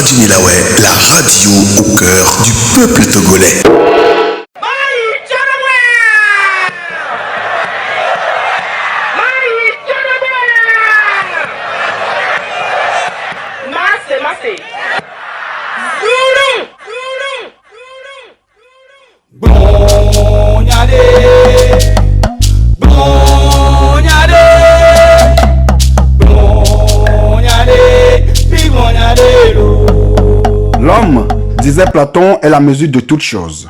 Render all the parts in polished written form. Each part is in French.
Radio Milaway, la radio au cœur du peuple togolais. L'homme, disait Platon, est la mesure de toutes choses.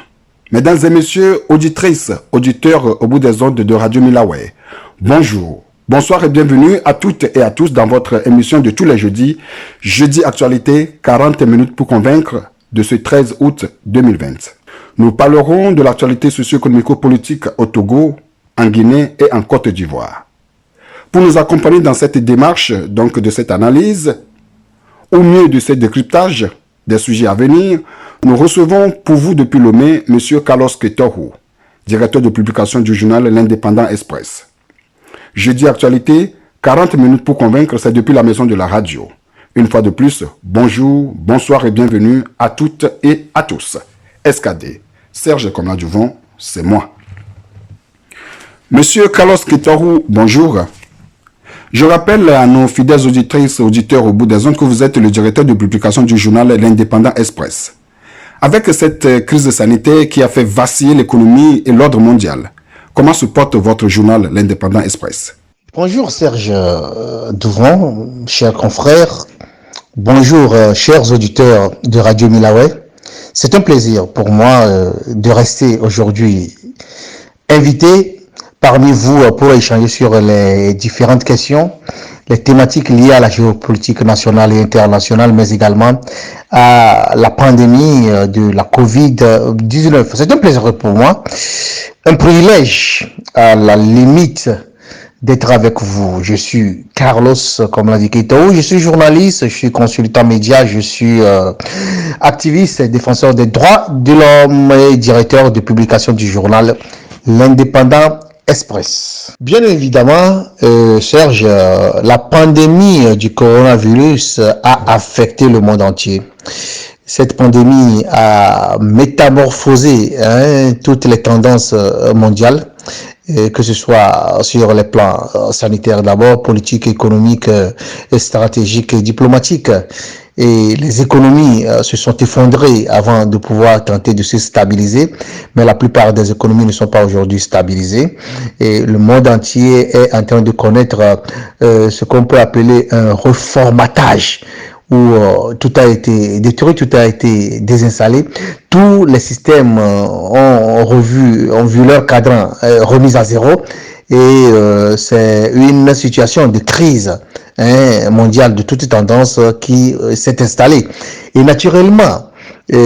Mesdames et messieurs, auditrices, auditeurs au bout des ondes de Radio Milaway, bonjour, bonsoir et bienvenue à toutes et à tous dans votre émission de tous les jeudis, Jeudi Actualité, 40 minutes pour convaincre, de ce 13 août 2020. Nous parlerons de l'actualité socio-économico-politique au Togo, en Guinée et en Côte d'Ivoire. Pour nous accompagner dans cette démarche, donc de cette analyse, au mieux de ce décryptage des sujets à venir, nous recevons pour vous depuis Lomé M. Carlos Ketohu, directeur de publication du journal L'Indépendant Express. Jeudi Actualité, 40 minutes pour convaincre, c'est depuis la maison de la radio. Une fois de plus, bonjour, bonsoir et bienvenue à toutes et à tous. SKD, Serge Komla-Duvon, c'est moi. Monsieur Carlos Ketohu, bonjour. Je rappelle à nos fidèles auditrices et auditeurs au bout des ondes que vous êtes le directeur de publication du journal L'Indépendant Express. Avec cette crise sanitaire qui a fait vaciller l'économie et l'ordre mondial, comment se porte votre journal L'Indépendant Express? Bonjour Serge Duvon, chers confrères. Bonjour chers auditeurs de Radio Milaway. C'est un plaisir pour moi de rester aujourd'hui invité parmi vous pour échanger sur les différentes questions, les thématiques liées à la géopolitique nationale et internationale, mais également à la pandémie de la Covid-19. C'est un plaisir pour moi, un privilège à la limite d'être avec vous. Je suis Carlos, comme l'a dit Ketohu, je suis journaliste, je suis consultant média, je suis activiste et défenseur des droits de l'homme et directeur de publication du journal L'Indépendant Express. Bien évidemment, Serge, la pandémie du coronavirus a affecté le monde entier. Cette pandémie a métamorphosé toutes les tendances mondiales, que ce soit sur les plans sanitaires d'abord, politiques, économiques, stratégiques et diplomatiques. Et les économies se sont effondrées avant de pouvoir tenter de se stabiliser. Mais la plupart des économies ne sont pas aujourd'hui stabilisées. Et le monde entier est en train de connaître ce qu'on peut appeler un reformatage, où tout a été détruit, tout a été désinstallé. Tous les systèmes ont vu leur cadran remis à zéro. Et c'est une situation de crise mondiale de toute tendance qui s'est installée. Et naturellement,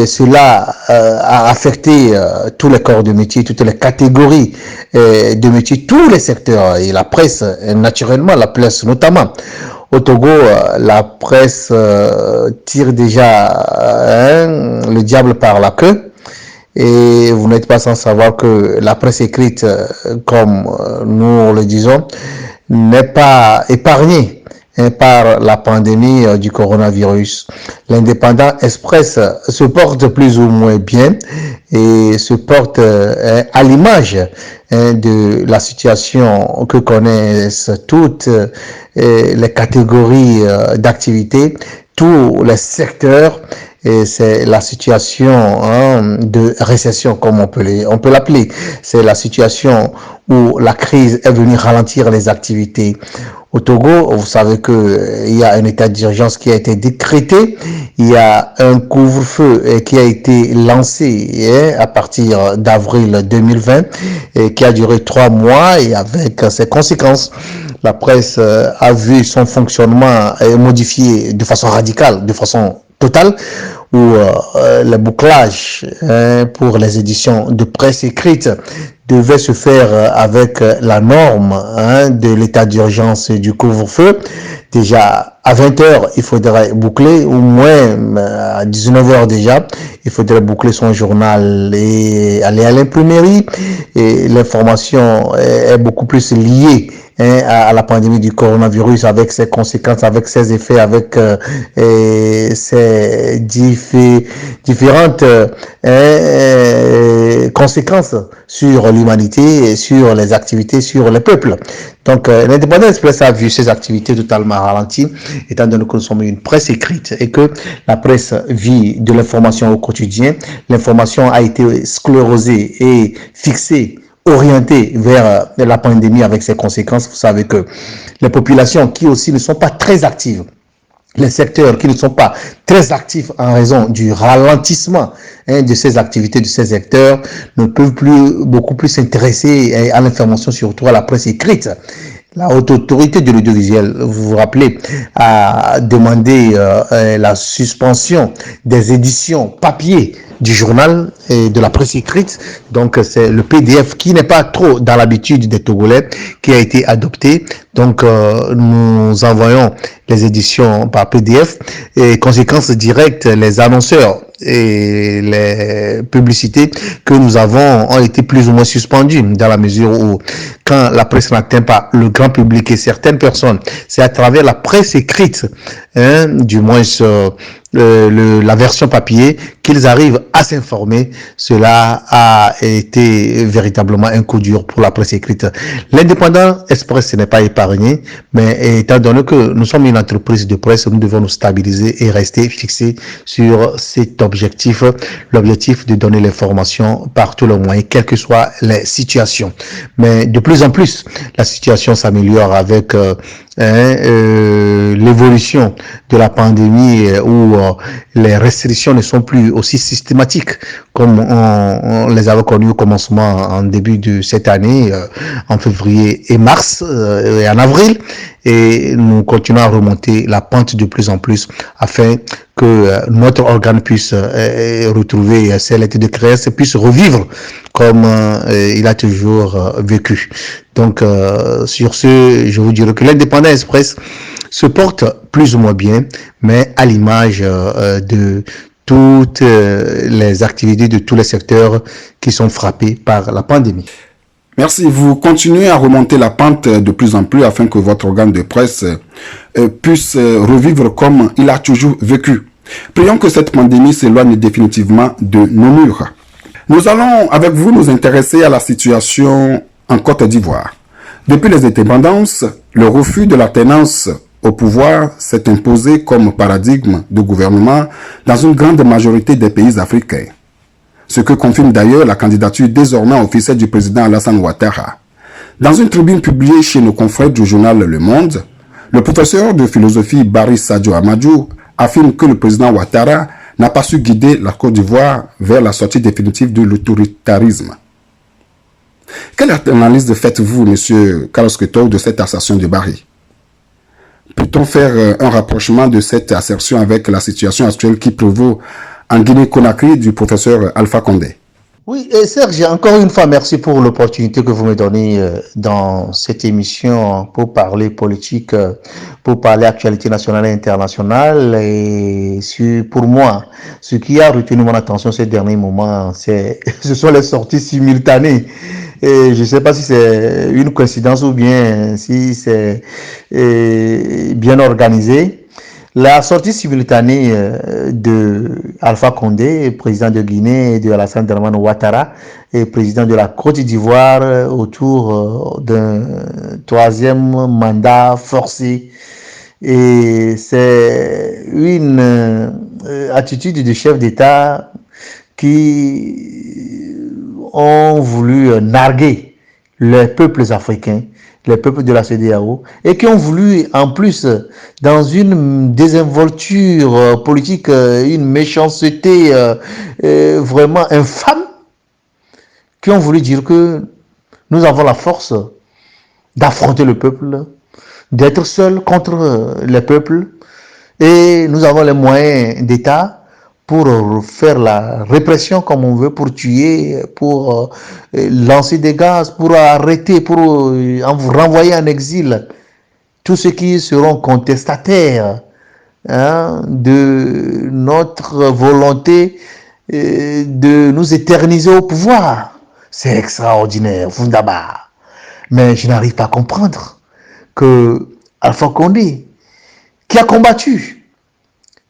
cela a affecté tous les corps de métier, toutes les catégories de métiers, tous les secteurs. Et la presse, naturellement, la presse notamment. Au Togo, la presse tire déjà le diable par la queue. Et vous n'êtes pas sans savoir que la presse écrite, comme nous le disons, n'est pas épargnée par la pandémie du coronavirus. L'Indépendant Express se porte plus ou moins bien et se porte à l'image de la situation que connaissent toutes les catégories d'activité, tous les secteurs. Et c'est la situation de récession, comme on peut l'appeler. C'est la situation où la crise est venue ralentir les activités. Au Togo, vous savez qu'il y a un état d'urgence qui a été décrété. Il y a un couvre-feu qui a été lancé à partir d'avril 2020 et qui a duré 3 mois et avec ses conséquences. La presse a vu son fonctionnement modifié de façon radicale, de façon totale, où le bouclage pour les éditions de presse écrite devait se faire avec la norme de l'état d'urgence et du couvre-feu. Déjà à 20h, il faudrait boucler, ou moins à 19h déjà, il faudrait boucler son journal et aller à l'imprimerie. Et l'information est beaucoup plus liée à la pandémie du coronavirus, avec ses conséquences, avec ses effets, avec ses différentes conséquences sur l'humanité, sur les activités, sur les peuples. Donc, l'Indépendant Express a vu ses activités totalement ralenties, étant donné que nous sommes une presse écrite et que la presse vit de l'information au quotidien. L'information a été sclérosée et fixée, orientée vers la pandémie avec ses conséquences. Vous savez que les populations qui aussi ne sont pas très actives, les secteurs qui ne sont pas très actifs en raison du ralentissement de ces activités, de ces secteurs, ne peuvent beaucoup plus s'intéresser à l'information, surtout à la presse écrite. La haute autorité de l'audiovisuel, vous vous rappelez, a demandé la suspension des éditions papier du journal et de la presse écrite. Donc, c'est le PDF qui n'est pas trop dans l'habitude des Togolais qui a été adopté. Donc, nous envoyons les éditions par PDF et conséquence directe, les annonceurs et les publicités que nous avons ont été plus ou moins suspendues dans la mesure où quand la presse n'atteint pas le grand public et certaines personnes, c'est à travers la presse écrite, du moins la version papier, qu'ils arrivent à s'informer. Cela a été véritablement un coup dur pour la presse écrite. L'Indépendant Express n'est pas épargné, mais étant donné que nous sommes une entreprise de presse, nous devons nous stabiliser et rester fixés sur cet objectif, l'objectif de donner l'information par tous les moyens, quelles que soient les situations. Mais de plus en plus, la situation s'améliore avec l'évolution de la pandémie où les restrictions ne sont plus aussi systématiques comme on les avait connues au commencement, en début de cette année, en février et mars et en avril. Et nous continuons à remonter la pente de plus en plus afin que notre organe puisse retrouver ses lettres de créance et puisse revivre comme il a toujours vécu. Donc, sur ce, je vous dirais que l'Indépendant Express se porte plus ou moins bien, mais à l'image de toutes les activités de tous les secteurs qui sont frappés par la pandémie. Merci. Vous continuez à remonter la pente de plus en plus afin que votre organe de presse puisse revivre comme il a toujours vécu. Prions que cette pandémie s'éloigne définitivement de nos murs. Nous allons avec vous nous intéresser à la situation en Côte d'Ivoire. Depuis les indépendances, le refus de l'alternance au pouvoir s'est imposé comme paradigme de gouvernement dans une grande majorité des pays africains. Ce que confirme d'ailleurs la candidature désormais officielle du président Alassane Ouattara. Dans une tribune publiée chez nos confrères du journal Le Monde, le professeur de philosophie Barry Sadio Amadou affirme que le président Ouattara n'a pas su guider la Côte d'Ivoire vers la sortie définitive de l'autoritarisme. Quelle analyse faites-vous, M. Carlos Keto, de cette assertion de Barry? Peut-on faire un rapprochement de cette assertion avec la situation actuelle qui prévaut en Guinée-Conakry du professeur Alpha Condé? Oui, et Serge, encore une fois, merci pour l'opportunité que vous me donnez dans cette émission pour parler politique, pour parler actualité nationale et internationale. Et pour moi, ce qui a retenu mon attention ces derniers moments, ce sont les sorties simultanées. Et je ne sais pas si c'est une coïncidence ou bien si c'est bien organisé. La sortie simultanée de Alpha Condé, président de Guinée, et de Alassane Dramane Ouattara, et président de la Côte d'Ivoire, autour d'un troisième mandat forcé. Et c'est une attitude de chef d'État qui ont voulu narguer les peuples africains, les peuples de la CEDEAO, et qui ont voulu, en plus, dans une désinvolture politique, une méchanceté vraiment infâme, qui ont voulu dire que nous avons la force d'affronter le peuple, d'être seuls contre les peuples, et nous avons les moyens d'État pour faire la répression comme on veut, pour tuer, pour lancer des gaz, pour arrêter, pour renvoyer en exil tous ceux qui seront contestataires de notre volonté de nous éterniser au pouvoir. C'est extraordinaire, Fundaba. Mais je n'arrive pas à comprendre que Alpha Condé, qui a combattu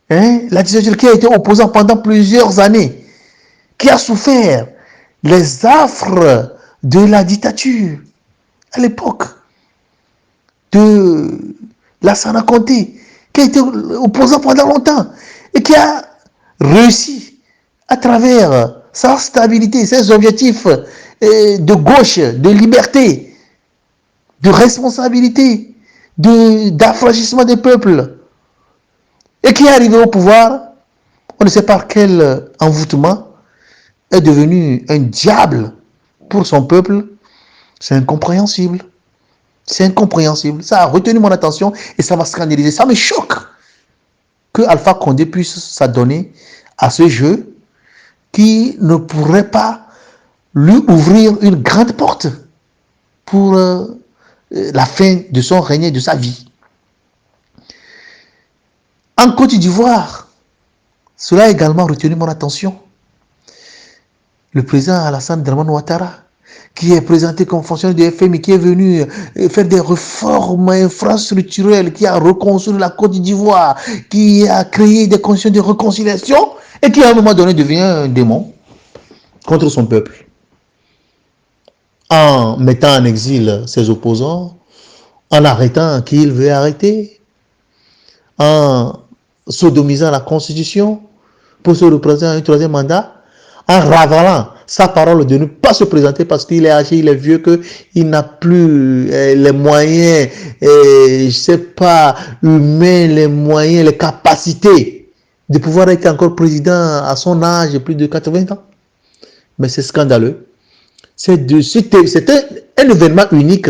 la dictature, qui a été opposant pendant plusieurs années, qui a souffert les affres de la dictature à l'époque de Lassana Conté, qui a été opposant pendant longtemps et qui a réussi à travers sa stabilité, ses objectifs de gauche, de liberté, de responsabilité, d'affranchissement des peuples, et qui est arrivé au pouvoir, on ne sait par quel envoûtement, est devenu un diable pour son peuple. C'est incompréhensible. C'est incompréhensible. Ça a retenu mon attention et ça m'a scandalisé. Ça me choque que Alpha Condé puisse s'adonner à ce jeu qui ne pourrait pas lui ouvrir une grande porte pour la fin de son règne, de sa vie. En Côte d'Ivoire, cela a également retenu mon attention. Le président Alassane Dramane Ouattara, qui est présenté comme fonctionnaire du FMI, qui est venu faire des réformes infrastructurelles, qui a reconstruit la Côte d'Ivoire, qui a créé des conditions de réconciliation, et qui à un moment donné devient un démon contre son peuple. En mettant en exil ses opposants, en arrêtant qui il veut arrêter, en sodomisant la Constitution pour se représenter un troisième mandat, en ravalant sa parole de ne pas se présenter parce qu'il est âgé, il est vieux, qu'il n'a plus les moyens, je sais pas, humains, les moyens, les capacités de pouvoir être encore président à son âge, plus de 80 ans. Mais c'est scandaleux. C'est un événement unique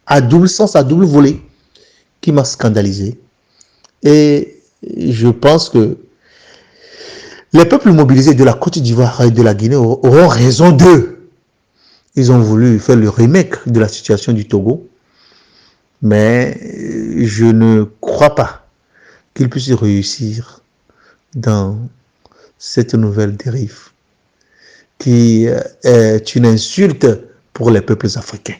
à double sens, à double volet, qui m'a scandalisé. Et je pense que les peuples mobilisés de la Côte d'Ivoire et de la Guinée auront raison d'eux. Ils ont voulu faire le remake de la situation du Togo, mais je ne crois pas qu'ils puissent réussir dans cette nouvelle dérive qui est une insulte pour les peuples africains.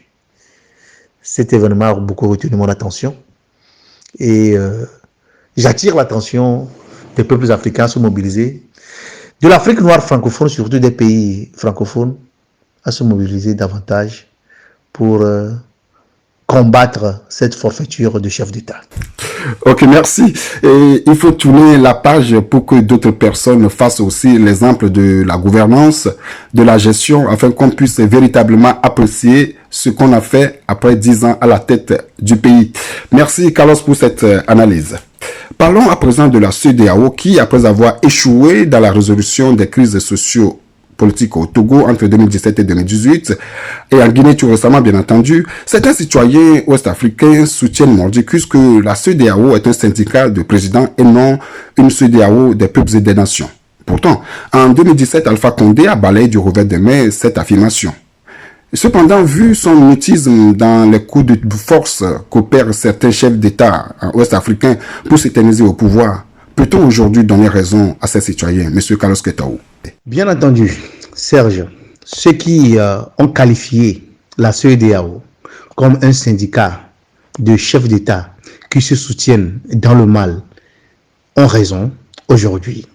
Cet événement a beaucoup retenu mon attention et j'attire l'attention des peuples africains à se mobiliser, de l'Afrique noire francophone, surtout des pays francophones, à se mobiliser davantage pour combattre cette forfaiture de chef d'État. Ok, merci. Et il faut tourner la page pour que d'autres personnes fassent aussi l'exemple de la gouvernance, de la gestion, afin qu'on puisse véritablement apprécier ce qu'on a fait après 10 ans à la tête du pays. Merci Carlos pour cette analyse. Parlons à présent de la CEDEAO qui, après avoir échoué dans la résolution des crises socio-politiques au Togo entre 2017 et 2018, et en Guinée tout récemment bien entendu, certains citoyens ouest-africains soutiennent mordicus que la CEDEAO est un syndicat de présidents et non une CEDEAO des peuples et des nations. Pourtant, en 2017, Alpha Condé a balayé du revers de main cette affirmation. Cependant, vu son mutisme dans les coups de force qu'opèrent certains chefs d'État ouest-africains pour s'éterniser au pouvoir, peut-on aujourd'hui donner raison à ces citoyens, M. Carlos Quetaou? Bien entendu, Serge, ceux qui ont qualifié la CEDEAO comme un syndicat de chefs d'État qui se soutiennent dans le mal ont raison aujourd'hui.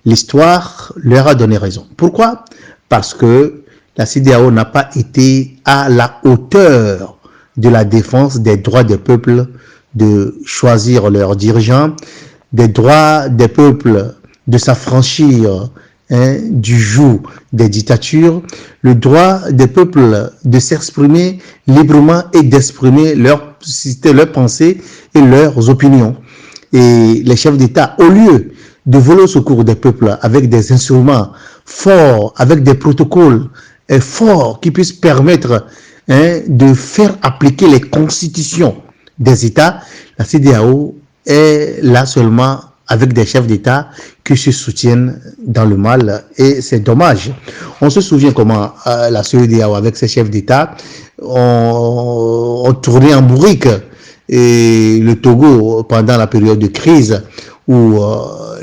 L'histoire leur a donné raison. Pourquoi? Parce que la CEDEAO n'a pas été à la hauteur de la défense des droits des peuples de choisir leurs dirigeants, des droits des peuples de s'affranchir du joug des dictatures, le droit des peuples de s'exprimer librement et d'exprimer leurs pensées et leurs opinions. Et les chefs d'État, au lieu de voler au secours des peuples avec des instruments forts, avec des protocoles forts qui puissent permettre de faire appliquer les constitutions des États, la CEDEAO est là seulement avec des chefs d'État qui se soutiennent dans le mal et c'est dommage. On se souvient comment la CEDEAO avec ses chefs d'État ont tourné en bourrique et le Togo pendant la période de crise où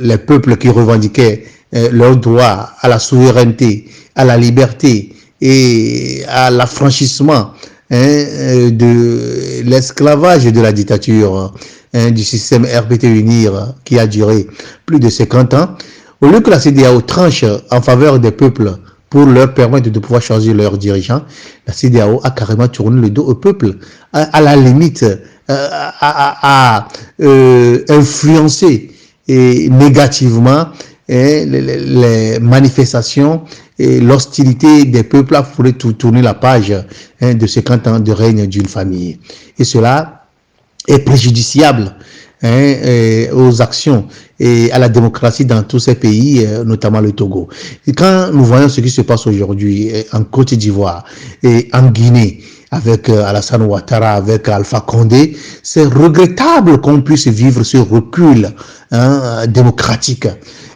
les peuples qui revendiquaient leur droit à la souveraineté, à la liberté et à l'affranchissement de l'esclavage et de la dictature, du système RPT-UNIR qui a duré plus de 50 ans, au lieu que la CEDEAO tranche en faveur des peuples pour leur permettre de pouvoir choisir leurs dirigeants, la CEDEAO a carrément tourné le dos au peuple, à la limite à influencer négativement les manifestations et l'hostilité des peuples a voulu tourner la page de 50 ans de règne d'une famille. Et cela est préjudiciable aux actions et à la démocratie dans tous ces pays, notamment le Togo. Et quand nous voyons ce qui se passe aujourd'hui en Côte d'Ivoire et en Guinée, avec Alassane Ouattara, avec Alpha Condé, c'est regrettable qu'on puisse vivre ce recul démocratique.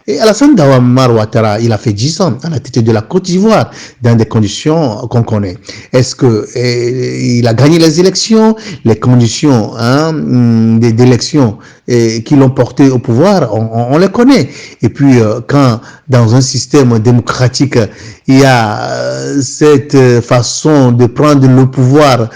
Et Alassane Ouattara, il a fait 10 ans à la tête de la Côte d'Ivoire dans des conditions qu'on connaît. Est-ce que il a gagné les élections? Les conditions d'élections qui l'ont porté au pouvoir, on les connaît. Et puis, quand dans un système démocratique, il y a cette façon de prendre le pouvoir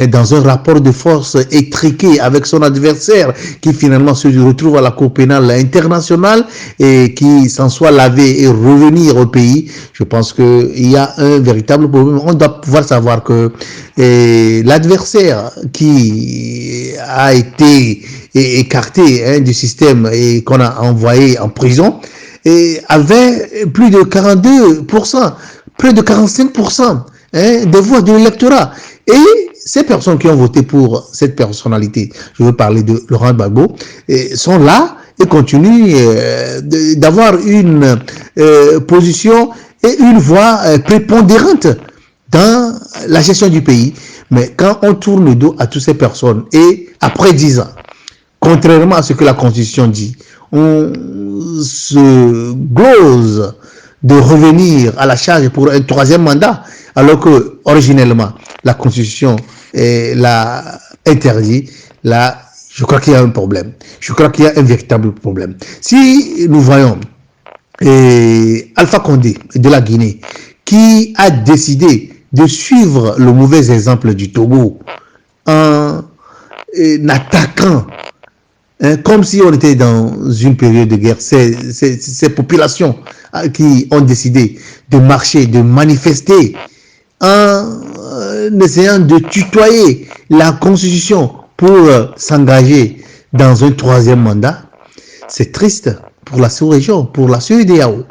dans un rapport de force étriqué avec son adversaire qui finalement se retrouve à la Cour pénale internationale et qui s'en soit lavé et revenir au pays, je pense qu'il y a un véritable problème. On doit pouvoir savoir que l'adversaire qui a été écarté du système et qu'on a envoyé en prison avait plus de 42%, près de 45% des voix de l'électorat. Et ces personnes qui ont voté pour cette personnalité, je veux parler de Laurent Gbagbo, sont là et continuent d'avoir une position et une voix prépondérante dans la gestion du pays. Mais quand on tourne le dos à toutes ces personnes et après 10 ans, contrairement à ce que la Constitution dit, on se glose de revenir à la charge pour un troisième mandat, alors que originellement la Constitution l'a interdit. Là, je crois qu'il y a un problème. Je crois qu'il y a un véritable problème. Si nous voyons Alpha Condé de la Guinée qui a décidé de suivre le mauvais exemple du Togo en attaquant comme si on était dans une période de guerre, ces populations qui ont décidé de marcher, de manifester en essayant de tutoyer la Constitution pour s'engager dans un troisième mandat, c'est triste pour la sous-région, pour la CEDEAO.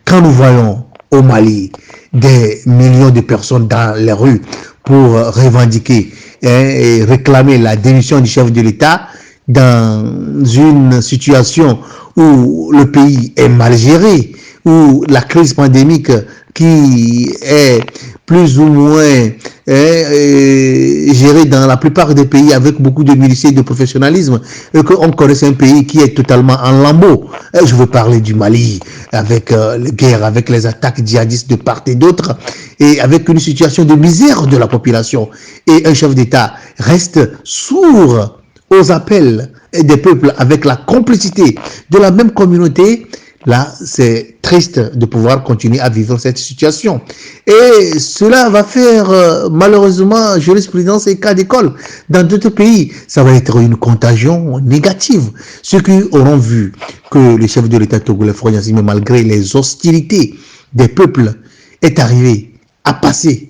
Quand nous voyons au Mali des millions de personnes dans les rues pour revendiquer et réclamer la démission du chef de l'État, dans une situation où le pays est mal géré, où la crise pandémique qui est plus ou moins gérée dans la plupart des pays avec beaucoup de miliciens et de professionnalisme, et qu'on connaisse un pays qui est totalement en lambeaux. Je veux parler du Mali, avec les guerres, avec les attaques djihadistes de part et d'autre, et avec une situation de misère de la population. Et un chef d'État reste sourd aux appels des peuples avec la complicité de la même communauté. Là, c'est triste de pouvoir continuer à vivre cette situation. Et cela va faire malheureusement jurisprudence et cas d'école. Dans d'autres pays, ça va être une contagion négative. Ceux qui auront vu que le chef de l'État togolais, Faure Gnassingbé, malgré les hostilités des peuples, est arrivé à passer,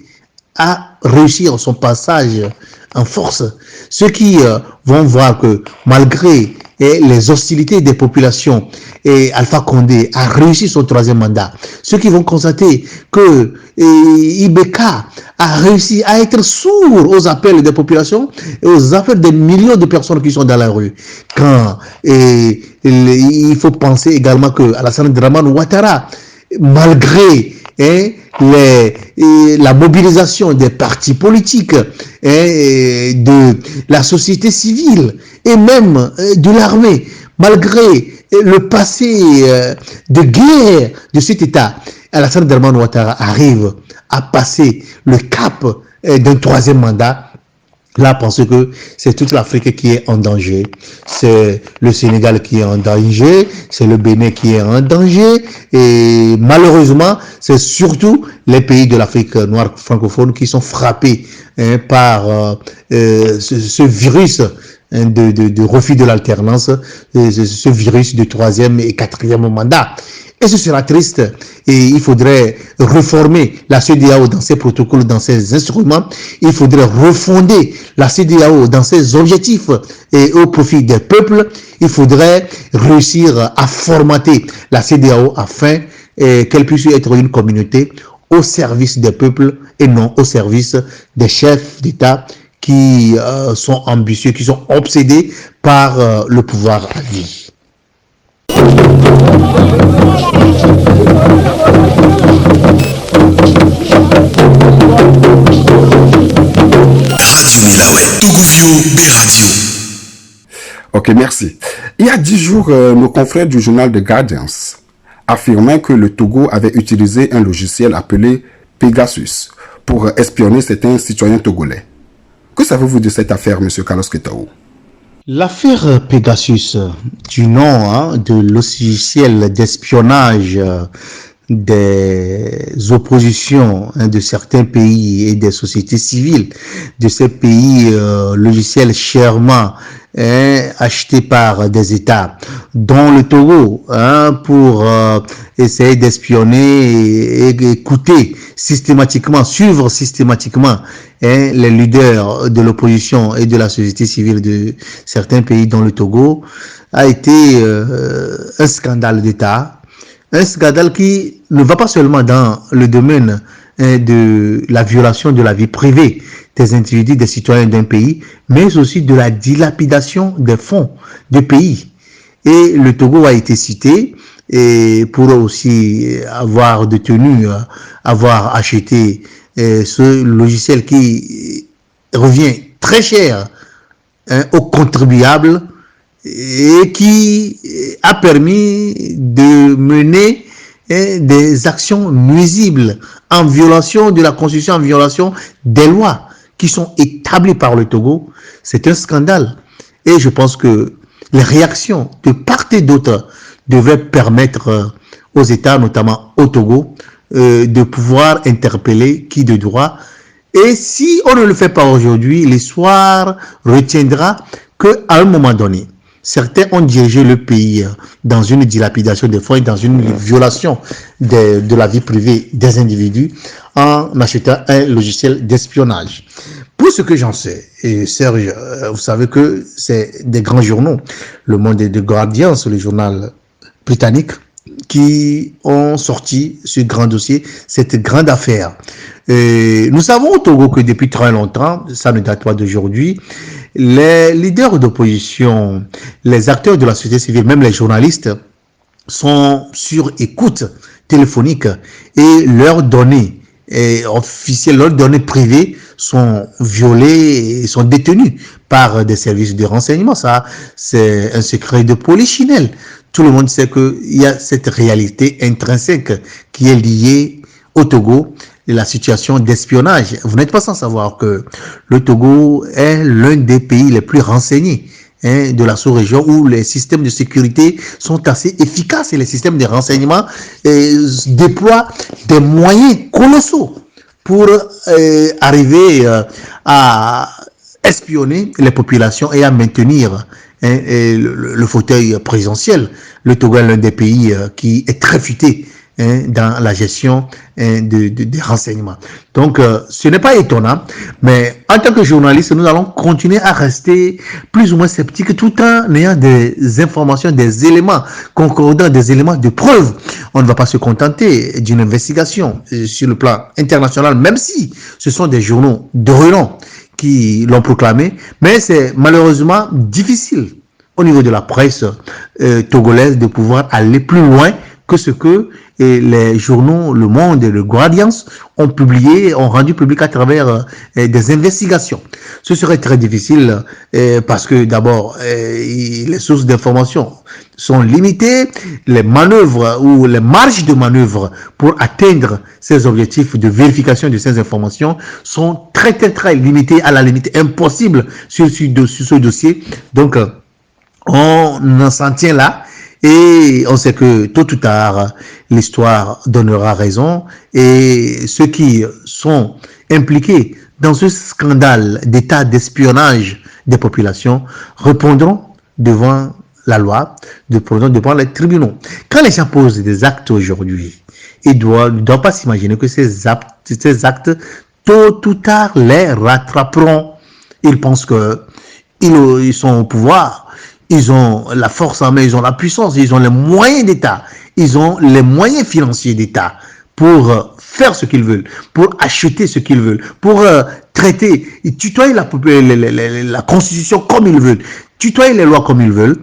à réussir son passage en force. Ceux qui vont voir que malgré les hostilités des populations, et Alpha Condé a réussi son troisième mandat. Ceux qui vont constater que Ibeka a réussi à être sourd aux appels des populations et aux appels des millions de personnes qui sont dans la rue. Quand il faut penser également que Alassane Dramane Ouattara, malgré la mobilisation des partis politiques, de la société civile et même de l'armée, malgré le passé de guerre de cet État, Alassane Dramane Ouattara arrive à passer le cap d'un troisième mandat là parce que c'est toute l'Afrique qui est en danger. C'est le Sénégal qui est en danger, c'est le Bénin qui est en danger, et malheureusement, c'est surtout les pays de l'Afrique noire francophone qui sont frappés par ce virus de refus de l'alternance, ce virus de troisième et quatrième mandat. Et ce sera triste, et il faudrait réformer la CEDEAO dans ses protocoles, dans ses instruments. Il faudrait refonder la CEDEAO dans ses objectifs et au profit des peuples. Il faudrait réussir à formater la CEDEAO afin qu'elle puisse être une communauté au service des peuples et non au service des chefs d'État qui sont ambitieux, qui sont obsédés par le pouvoir à vie. Radio Milawe, Togofio B Radio. Ok, merci. Il y a 10 jours, nos confrères du journal The Guardian affirmaient que le Togo avait utilisé un logiciel appelé Pegasus pour espionner certains citoyens togolais. Que savez-vous de cette affaire, M. Carlos Ketao? L'affaire Pegasus, du nom de logiciel d'espionnage des oppositions de certains pays et des sociétés civiles de ces pays, logiciels chèrement achetés par des États, dont le Togo, pour essayer d'espionner et écouter systématiquement, suivre systématiquement les leaders de l'opposition et de la société civile de certains pays, dont le Togo, a été un scandale d'État. Un scandale qui ne va pas seulement dans le domaine de la violation de la vie privée des individus, des citoyens d'un pays, mais aussi de la dilapidation des fonds du pays. Et le Togo a été cité et pour aussi avoir détenu, avoir acheté ce logiciel qui revient très cher aux contribuables et qui a permis de mener des actions nuisibles en violation de la Constitution, en violation des lois qui sont établies par le Togo. C'est un scandale. Et je pense que les réactions de part et d'autre devraient permettre aux États, notamment au Togo, de pouvoir interpeller qui de droit. Et si on ne le fait pas aujourd'hui, l'histoire retiendra qu'à un moment donné, certains ont dirigé le pays dans une dilapidation des fonds et dans une violation de la vie privée des individus en achetant un logiciel d'espionnage. Pour ce que j'en sais, et Serge, vous savez que c'est des grands journaux, Le Monde et The Guardian, le journal britannique, qui ont sorti ce grand dossier, cette grande affaire. Et nous savons au Togo que depuis très longtemps, ça ne date pas d'aujourd'hui, les leaders d'opposition, les acteurs de la société civile, même les journalistes, sont sur écoute téléphonique et leurs données officielles, leurs données privées sont violées et sont détenues par des services de renseignement. Ça, c'est un secret de polichinelle. Tout le monde sait qu'il y a cette réalité intrinsèque qui est liée au Togo, et la situation d'espionnage. Vous n'êtes pas sans savoir que le Togo est l'un des pays les plus renseignés de la sous-région, où les systèmes de sécurité sont assez efficaces et les systèmes de renseignement déploient des moyens colossaux pour arriver à espionner les populations et à maintenir le fauteuil présidentiel. Le Togo est l'un des pays qui est très futé dans la gestion des renseignements. Donc, ce n'est pas étonnant, mais en tant que journaliste, nous allons continuer à rester plus ou moins sceptiques tout en ayant des informations, des éléments concordants, des éléments de preuve. On ne va pas se contenter d'une investigation sur le plan international, même si ce sont des journaux de renom qui l'ont proclamé, mais c'est malheureusement difficile au niveau de la presse togolaise de pouvoir aller plus loin que ce que les journaux Le Monde et le Guardian ont publié, ont rendu public à travers des investigations. Ce serait très difficile parce que d'abord, les sources d'information sont limitées, les manœuvres ou les marges de manœuvre pour atteindre ces objectifs de vérification de ces informations sont très limitées, à la limite impossible sur ce dossier. Donc, on s'en tient là et on sait que tôt ou tard, l'histoire donnera raison et ceux qui sont impliqués dans ce scandale d'état d'espionnage des populations répondront devant la loi, devant les tribunaux. Quand les gens posent des actes aujourd'hui, ils ne doivent pas s'imaginer que ces actes, tôt ou tard, les rattraperont. Ils pensent qu'ils sont au pouvoir, ils ont la force en main, ils ont la puissance, ils ont les moyens d'État, ils ont les moyens financiers d'État pour faire ce qu'ils veulent, pour acheter ce qu'ils veulent, pour traiter, tutoyer la Constitution comme ils veulent, tutoyer les lois comme ils veulent,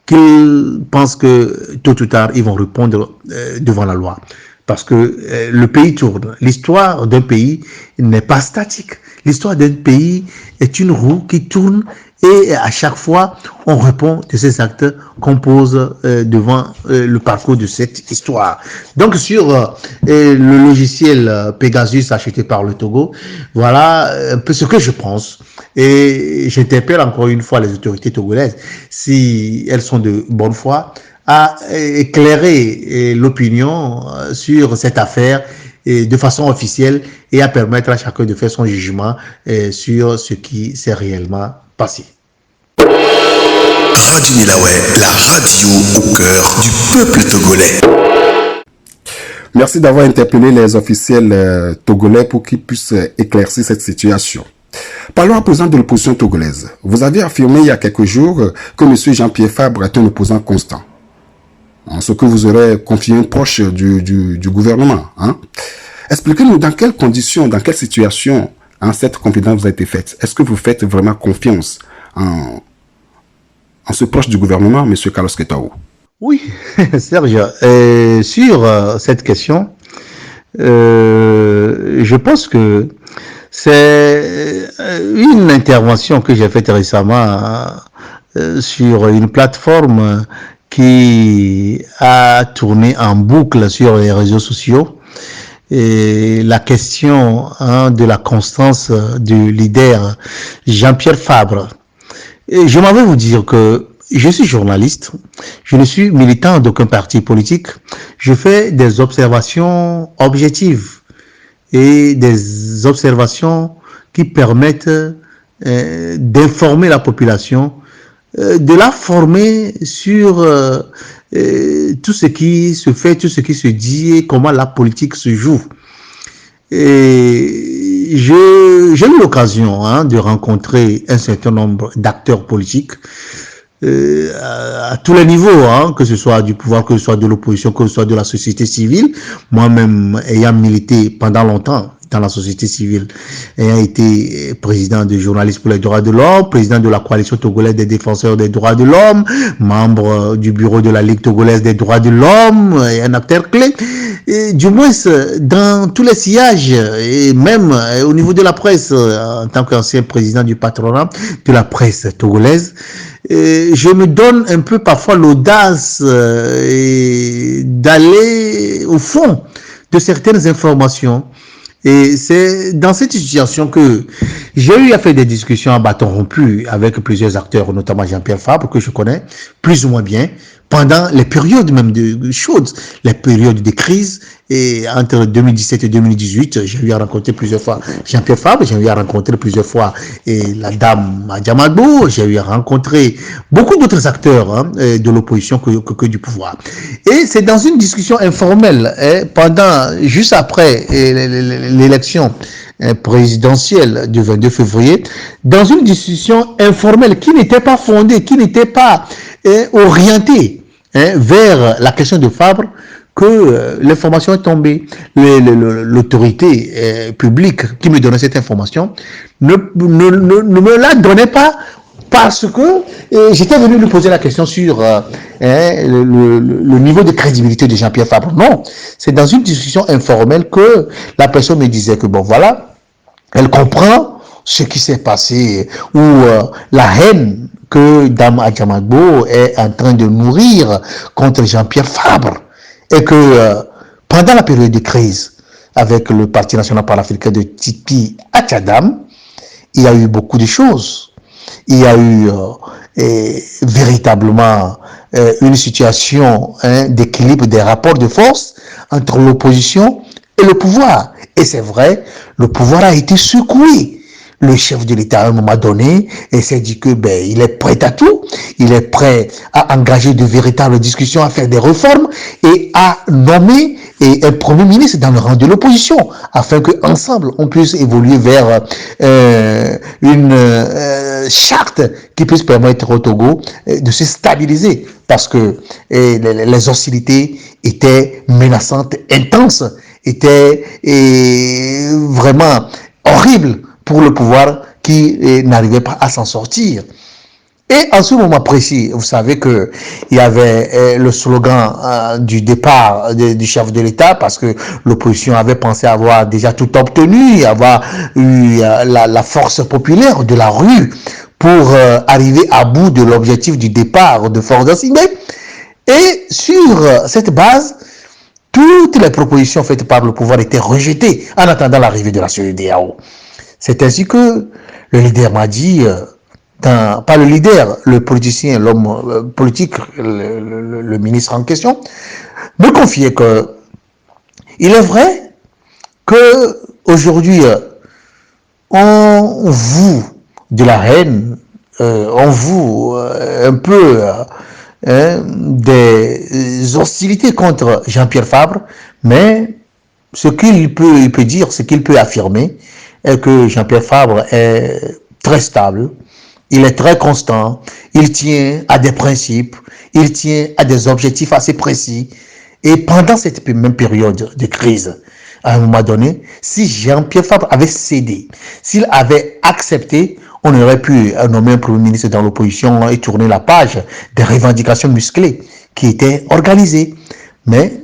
qu'ils pensent que tôt ou tard, ils vont répondre devant la loi. Parce que le pays tourne. L'histoire d'un pays n'est pas statique. L'histoire d'un pays est une roue qui tourne et à chaque fois, on répond de ces actes qu'on pose devant le parcours de cette histoire. Donc, sur le logiciel Pegasus acheté par le Togo, voilà un peu ce que je pense. Et j'interpelle encore une fois les autorités togolaises, si elles sont de bonne foi, à éclairer l'opinion sur cette affaire de façon officielle et à permettre à chacun de faire son jugement sur ce qui s'est réellement passé. Radio Milaoué, la radio au cœur du peuple togolais. Merci d'avoir interpellé les officiels togolais pour qu'ils puissent éclaircir cette situation. Parlons à présent de l'opposition togolaise. Vous avez affirmé il y a quelques jours que M. Jean-Pierre Fabre est un opposant constant. Ce que vous aurez confié proche du gouvernement. Expliquez-nous dans quelles conditions, dans quelle situation cette confidence vous a été faite. Est-ce que vous faites vraiment confiance en ce proche du gouvernement, M. Carlos Quetaou? Oui, Serge, sur cette question, je pense que c'est une intervention que j'ai faite récemment sur une plateforme qui a tourné en boucle sur les réseaux sociaux. Et la question de la constance du leader Jean-Pierre Fabre. Et je m'en vais vous dire que je suis journaliste, je ne suis militant d'aucun parti politique, je fais des observations objectives et des observations qui permettent d'informer la population, de la former sur tout ce qui se fait, tout ce qui se dit et comment la politique se joue. Et j'ai eu l'occasion de rencontrer un certain nombre d'acteurs politiques à tous les niveaux, que ce soit du pouvoir, que ce soit de l'opposition, que ce soit de la société civile. Moi-même, ayant milité pendant longtemps dans la société civile, ayant été président de Journalistes pour les droits de l'homme, président de la coalition togolaise des défenseurs des droits de l'homme, membre du bureau de la Ligue togolaise des droits de l'homme, et un acteur clé. Et du moins, dans tous les sillages, et même au niveau de la presse, en tant qu'ancien président du patronat de la presse togolaise, je me donne un peu parfois l'audace d'aller au fond de certaines informations. Et c'est dans cette situation que j'ai eu à faire des discussions à bâton rompu avec plusieurs acteurs, notamment Jean-Pierre Fabre, que je connais plus ou moins bien, pendant les périodes même de chaudes, les périodes de crise. Et entre 2017 et 2018, j'ai eu à rencontrer plusieurs fois Jean-Pierre Fabre, j'ai eu à rencontrer plusieurs fois la dame Adjamadou, j'ai eu à rencontrer beaucoup d'autres acteurs de l'opposition que du pouvoir. Et c'est dans une discussion informelle, juste après l'élection présidentielle du 22 février, dans une discussion informelle qui n'était pas fondée, qui n'était pas orientée vers la question de Fabre, que l'information est tombée. L'autorité publique qui me donnait cette information ne me la donnait pas parce que j'étais venu lui poser la question sur le niveau de crédibilité de Jean-Pierre Fabre. Non, c'est dans une discussion informelle que la personne me disait que bon voilà, elle comprend ce qui s'est passé, ou la haine que Dame Adjamagbo est en train de nourrir contre Jean-Pierre Fabre, et que pendant la période de crise, avec le Parti national panafricain de Tipi Atchadam, il y a eu beaucoup de choses. Il y a eu véritablement une situation d'équilibre des rapports de force entre l'opposition et le pouvoir. Et c'est vrai, le pouvoir a été secoué. Le chef de l'État, à un moment donné, s'est dit que il est prêt à tout, il est prêt à engager de véritables discussions, à faire des réformes et à nommer un premier ministre dans le rang de l'opposition, afin qu'ensemble on puisse évoluer vers une charte qui puisse permettre au Togo de se stabiliser, parce que les hostilités étaient menaçantes, intenses, étaient vraiment horribles pour le pouvoir qui n'arrivait pas à s'en sortir. Et en ce moment précis, vous savez que il y avait le slogan du départ du chef de l'État, parce que l'opposition avait pensé avoir déjà tout obtenu, avoir eu la force populaire de la rue pour arriver à bout de l'objectif du départ de Force Assimé. Et sur cette base, toutes les propositions faites par le pouvoir étaient rejetées en attendant l'arrivée de la CEDEAO. C'est ainsi que le leader m'a dit, pas le leader, le politicien, l'homme politique, le ministre en question, me confiait que il est vrai que aujourd'hui on voue de la haine, on voue un peu des hostilités contre Jean-Pierre Fabre, mais ce qu'il peut dire, ce qu'il peut affirmer, est que Jean-Pierre Fabre est très stable, il est très constant, il tient à des principes, il tient à des objectifs assez précis. Et pendant cette même période de crise, à un moment donné, si Jean-Pierre Fabre avait cédé, s'il avait accepté, on aurait pu nommer un premier ministre dans l'opposition et tourner la page des revendications musclées qui étaient organisées. Mais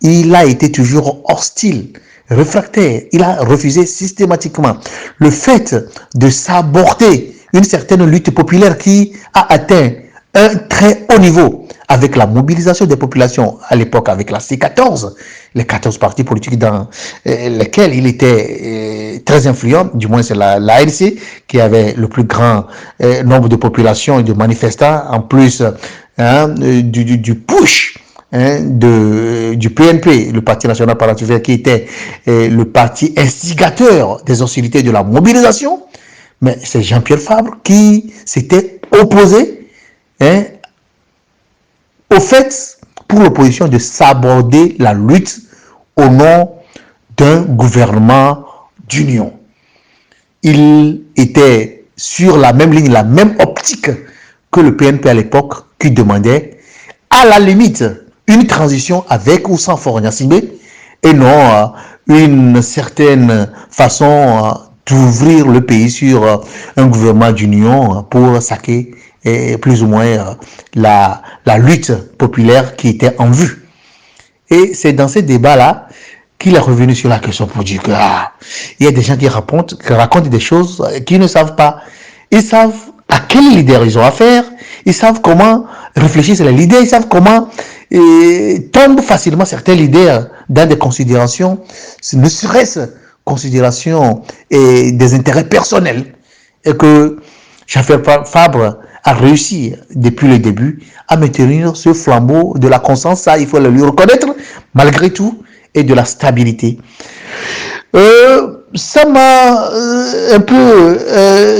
il a été toujours hostile, réfractaire. Il a refusé systématiquement le fait de s'aborder une certaine lutte populaire qui a atteint un très haut niveau avec la mobilisation des populations à l'époque, avec la C14, les 14 partis politiques dans lesquels il était très influent, du moins c'est l'ANC qui avait le plus grand nombre de populations et de manifestants, en plus du push du PNP, le Parti national panafricain, qui était le parti instigateur des hostilités de la mobilisation. Mais c'est Jean-Pierre Fabre qui s'était opposé au fait pour l'opposition de s'aborder la lutte au nom d'un gouvernement d'union. Il était sur la même ligne, la même optique que le PNP à l'époque, qui demandait à la limite une transition avec ou sans Faure Gnassingbé, et non une certaine façon d'ouvrir le pays sur un gouvernement d'union pour saquer plus ou moins la lutte populaire qui était en vue. Et c'est dans ces débats-là qu'il est revenu sur la question pour dire que il y a des gens qui racontent des choses qu'ils ne savent pas. Ils savent à quel leader ils ont affaire, ils savent comment réfléchissent les leaders, ils savent comment tombent facilement certains leaders dans des considérations, ne serait-ce considérations et des intérêts personnels, et que Jean-Pierre Fabre a réussi depuis le début à maintenir ce flambeau de la constance, ça il faut le lui reconnaître malgré tout, et de la stabilité. Ça m'a un peu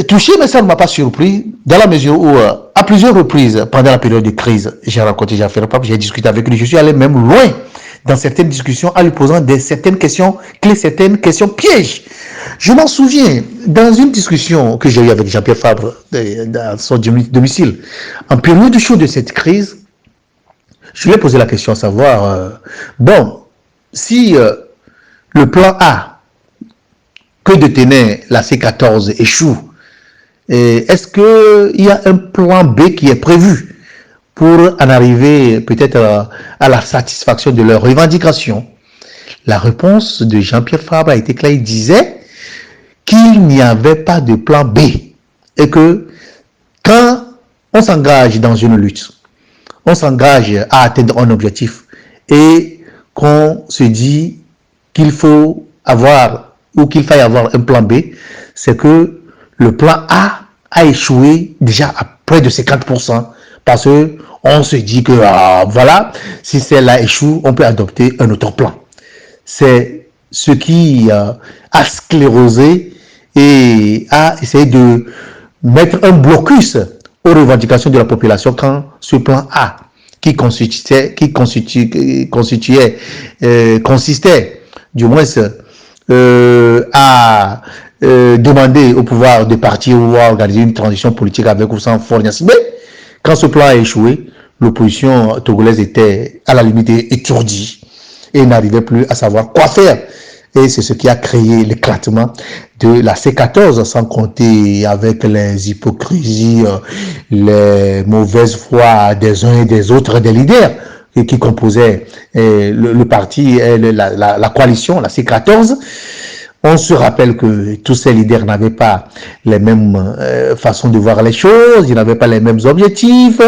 touché, mais ça ne m'a pas surpris, dans la mesure où, à plusieurs reprises, pendant la période de crise, j'ai rencontré Jean-Pierre Fabre, j'ai discuté avec lui, je suis allé même loin dans certaines discussions en lui posant certaines questions clés, certaines questions pièges. Je m'en souviens, dans une discussion que j'ai eue avec Jean-Pierre Fabre, dans son domicile, en période chaude de cette crise, je lui ai posé la question à savoir, si le plan A que détenait la C14 échoue, Est-ce qu'il y a un plan B qui est prévu pour en arriver peut-être à la satisfaction de leurs revendications? La réponse de Jean-Pierre Fabre a été claire. Il disait qu'il n'y avait pas de plan B et que quand on s'engage dans une lutte, on s'engage à atteindre un objectif et qu'on se dit qu'il faut avoir ou qu'il faille avoir un plan B, c'est que le plan A échoué déjà à près de 50% parce que on se dit que voilà, si celle-là échoue, on peut adopter un autre plan. C'est ce qui a sclérosé et a essayé de mettre un blocus aux revendications de la population quand ce plan A, qui consistait du moins à demander au pouvoir de partir ou à organiser une transition politique avec ou sans Faure Gnassingbé. Quand ce plan a échoué, l'opposition togolaise était à la limite étourdie et n'arrivait plus à savoir quoi faire. Et c'est ce qui a créé l'éclatement de la C14, sans compter avec les hypocrisies, les mauvaises foi des uns et des autres, des leaders qui composaient le parti, la coalition, la C14. On se rappelle que tous ces leaders n'avaient pas les mêmes façons de voir les choses, ils n'avaient pas les mêmes objectifs,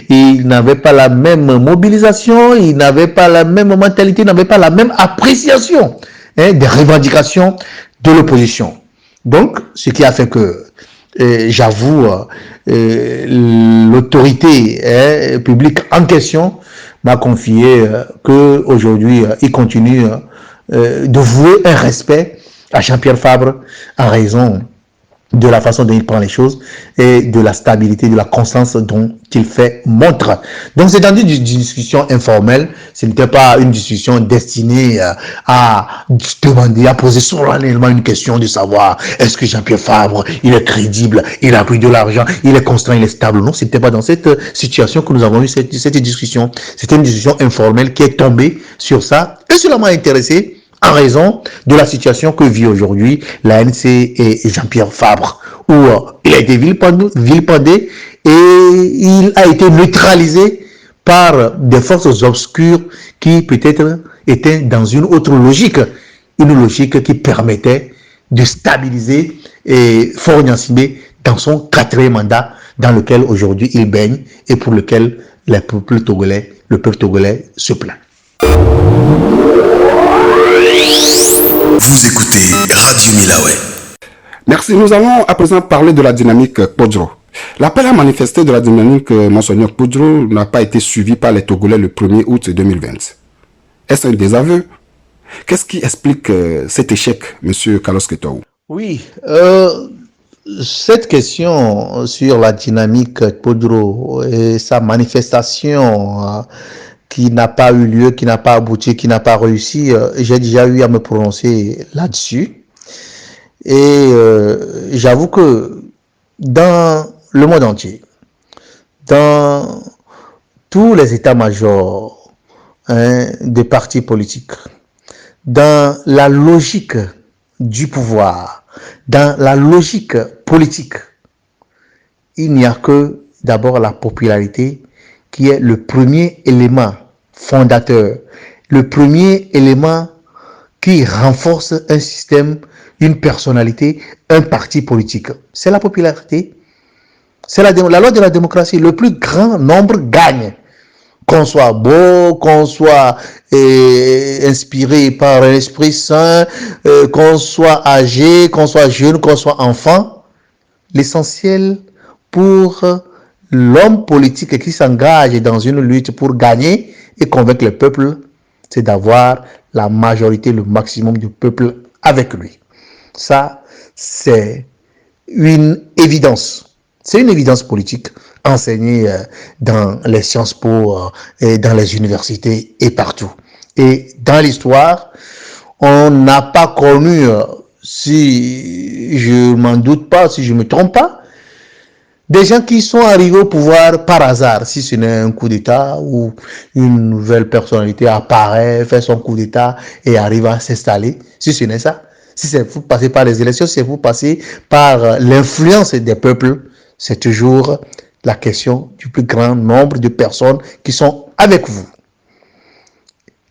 ils n'avaient pas la même mobilisation, ils n'avaient pas la même mentalité, ils n'avaient pas la même appréciation des revendications de l'opposition. Donc, ce qui a fait que, j'avoue, l'autorité publique en question m'a confié qu'aujourd'hui, il continue de vouer un respect à Jean-Pierre Fabre en raison de la façon dont il prend les choses et de la stabilité, de la constance dont il fait montre. Donc c'est dans une discussion informelle, ce n'était pas une discussion destinée à demander, à poser solennellement une question de savoir est-ce que Jean-Pierre Fabre, il est crédible, il a pris de l'argent, il est constant, il est stable. Non, c'était pas dans cette situation que nous avons eu cette discussion. C'était une discussion informelle qui est tombée sur ça et cela m'a intéressé en raison de la situation que vit aujourd'hui l'ANC et Jean-Pierre Fabre, où il a été vilipendé et il a été neutralisé par des forces obscures qui peut-être étaient dans une autre logique, une logique qui permettait de stabiliser Faure Gnassingbé dans son 4e mandat dans lequel aujourd'hui il baigne et pour lequel le peuple togolais se plaint. Vous écoutez Radio Milawe. Merci. Nous allons à présent parler de la dynamique Podro. L'appel à manifester de la dynamique Monseigneur Podro n'a pas été suivi par les Togolais le 1er août 2020. Est-ce un désaveu? Qu'est-ce qui explique cet échec, M. Carlos Ketou? Oui, cette question sur la dynamique Podro et sa manifestation qui n'a pas eu lieu, qui n'a pas abouti, qui n'a pas réussi, j'ai déjà eu à me prononcer là-dessus. Et j'avoue que dans le monde entier, dans tous les états-majors des partis politiques, dans la logique du pouvoir, dans la logique politique, il n'y a que d'abord la popularité qui est le premier élément fondateur, le premier élément qui renforce un système, une personnalité, un parti politique. C'est la popularité. C'est la loi de la démocratie. Le plus grand nombre gagne. Qu'on soit beau, qu'on soit inspiré par un esprit saint, qu'on soit âgé, qu'on soit jeune, qu'on soit enfant. L'essentiel pour l'homme politique qui s'engage dans une lutte pour gagner et convaincre le peuple, c'est d'avoir la majorité, le maximum du peuple avec lui. Ça, c'est une évidence. C'est une évidence politique enseignée dans les Sciences Po et dans les universités et partout. Et dans l'histoire, on n'a pas connu, si je m'en doute pas, si je me trompe pas, des gens qui sont arrivés au pouvoir par hasard, si ce n'est un coup d'État où une nouvelle personnalité apparaît, fait son coup d'État et arrive à s'installer, si ce n'est ça. si c'est vous passez par les élections, si vous passez par l'influence des peuples, c'est toujours la question du plus grand nombre de personnes qui sont avec vous.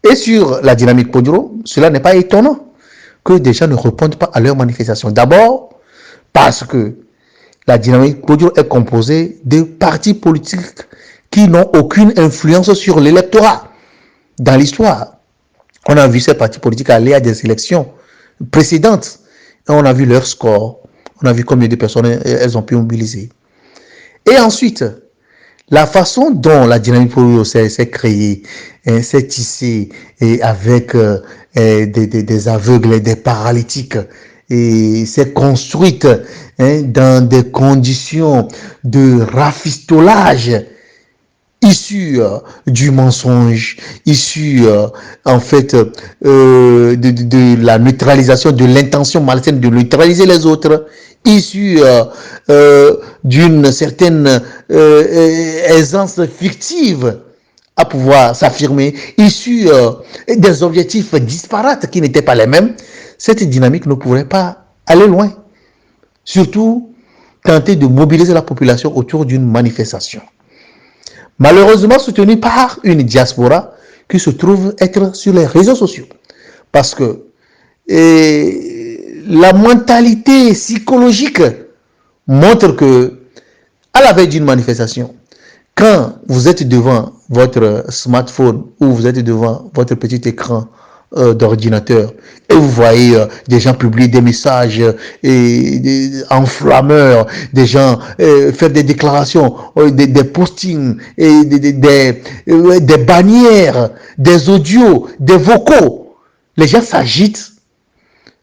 Et sur la dynamique Poduro, cela n'est pas étonnant que des gens ne répondent pas à leurs manifestations. D'abord, parce que la dynamique Poduro est composée de partis politiques qui n'ont aucune influence sur l'électorat. Dans l'histoire, on a vu ces partis politiques aller à des élections précédentes. Et on a vu leur score. On a vu combien de personnes elles ont pu mobiliser. Et ensuite, la façon dont la dynamique Poduro s'est créée, s'est tissée et avec des aveugles et des paralytiques, et s'est construite dans des conditions de rafistolage issu du mensonge, issu en fait de la neutralisation, de l'intention malsaine de neutraliser les autres, issu d'une certaine aisance fictive à pouvoir s'affirmer, issu des objectifs disparates qui n'étaient pas les mêmes. Cette dynamique ne pourrait pas aller loin, surtout tenter de mobiliser la population autour d'une manifestation. Malheureusement soutenue par une diaspora qui se trouve être sur les réseaux sociaux. Parce que la mentalité psychologique montre que, à la veille d'une manifestation, quand vous êtes devant votre smartphone ou vous êtes devant votre petit écran d'ordinateur et vous voyez des gens publier des messages enflammeurs, des gens faire des déclarations, des postings, et des bannières, des audios, des vocaux, les gens s'agitent.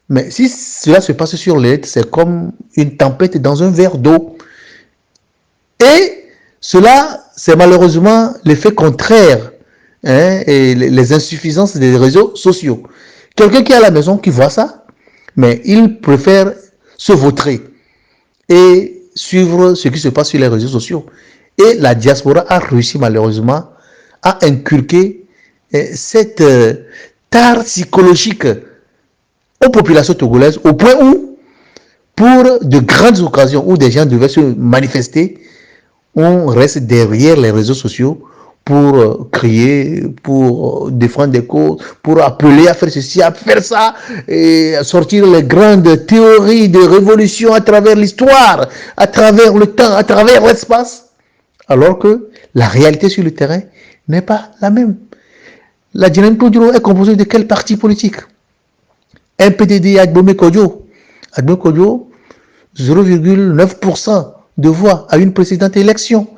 Mais si cela se passe sur le net, c'est comme une tempête dans un verre d'eau. Et cela, c'est malheureusement l'effet contraire et les insuffisances des réseaux sociaux. Quelqu'un qui est à la maison, qui voit ça, mais il préfère se vautrer et suivre ce qui se passe sur les réseaux sociaux. Et la diaspora a réussi malheureusement à inculquer cette tare psychologique aux populations togolaises, au point où, pour de grandes occasions où des gens devaient se manifester, on reste derrière les réseaux sociaux pour crier, pour défendre des causes, pour appeler à faire ceci, à faire ça, et à sortir les grandes théories de révolution à travers l'histoire, à travers le temps, à travers l'espace, alors que la réalité sur le terrain n'est pas la même. La dynamique Poduro est composée de quel parti politique? MPDD Agbome Kodjo. Agbome Kodjo, 0,9% de voix à une précédente élection.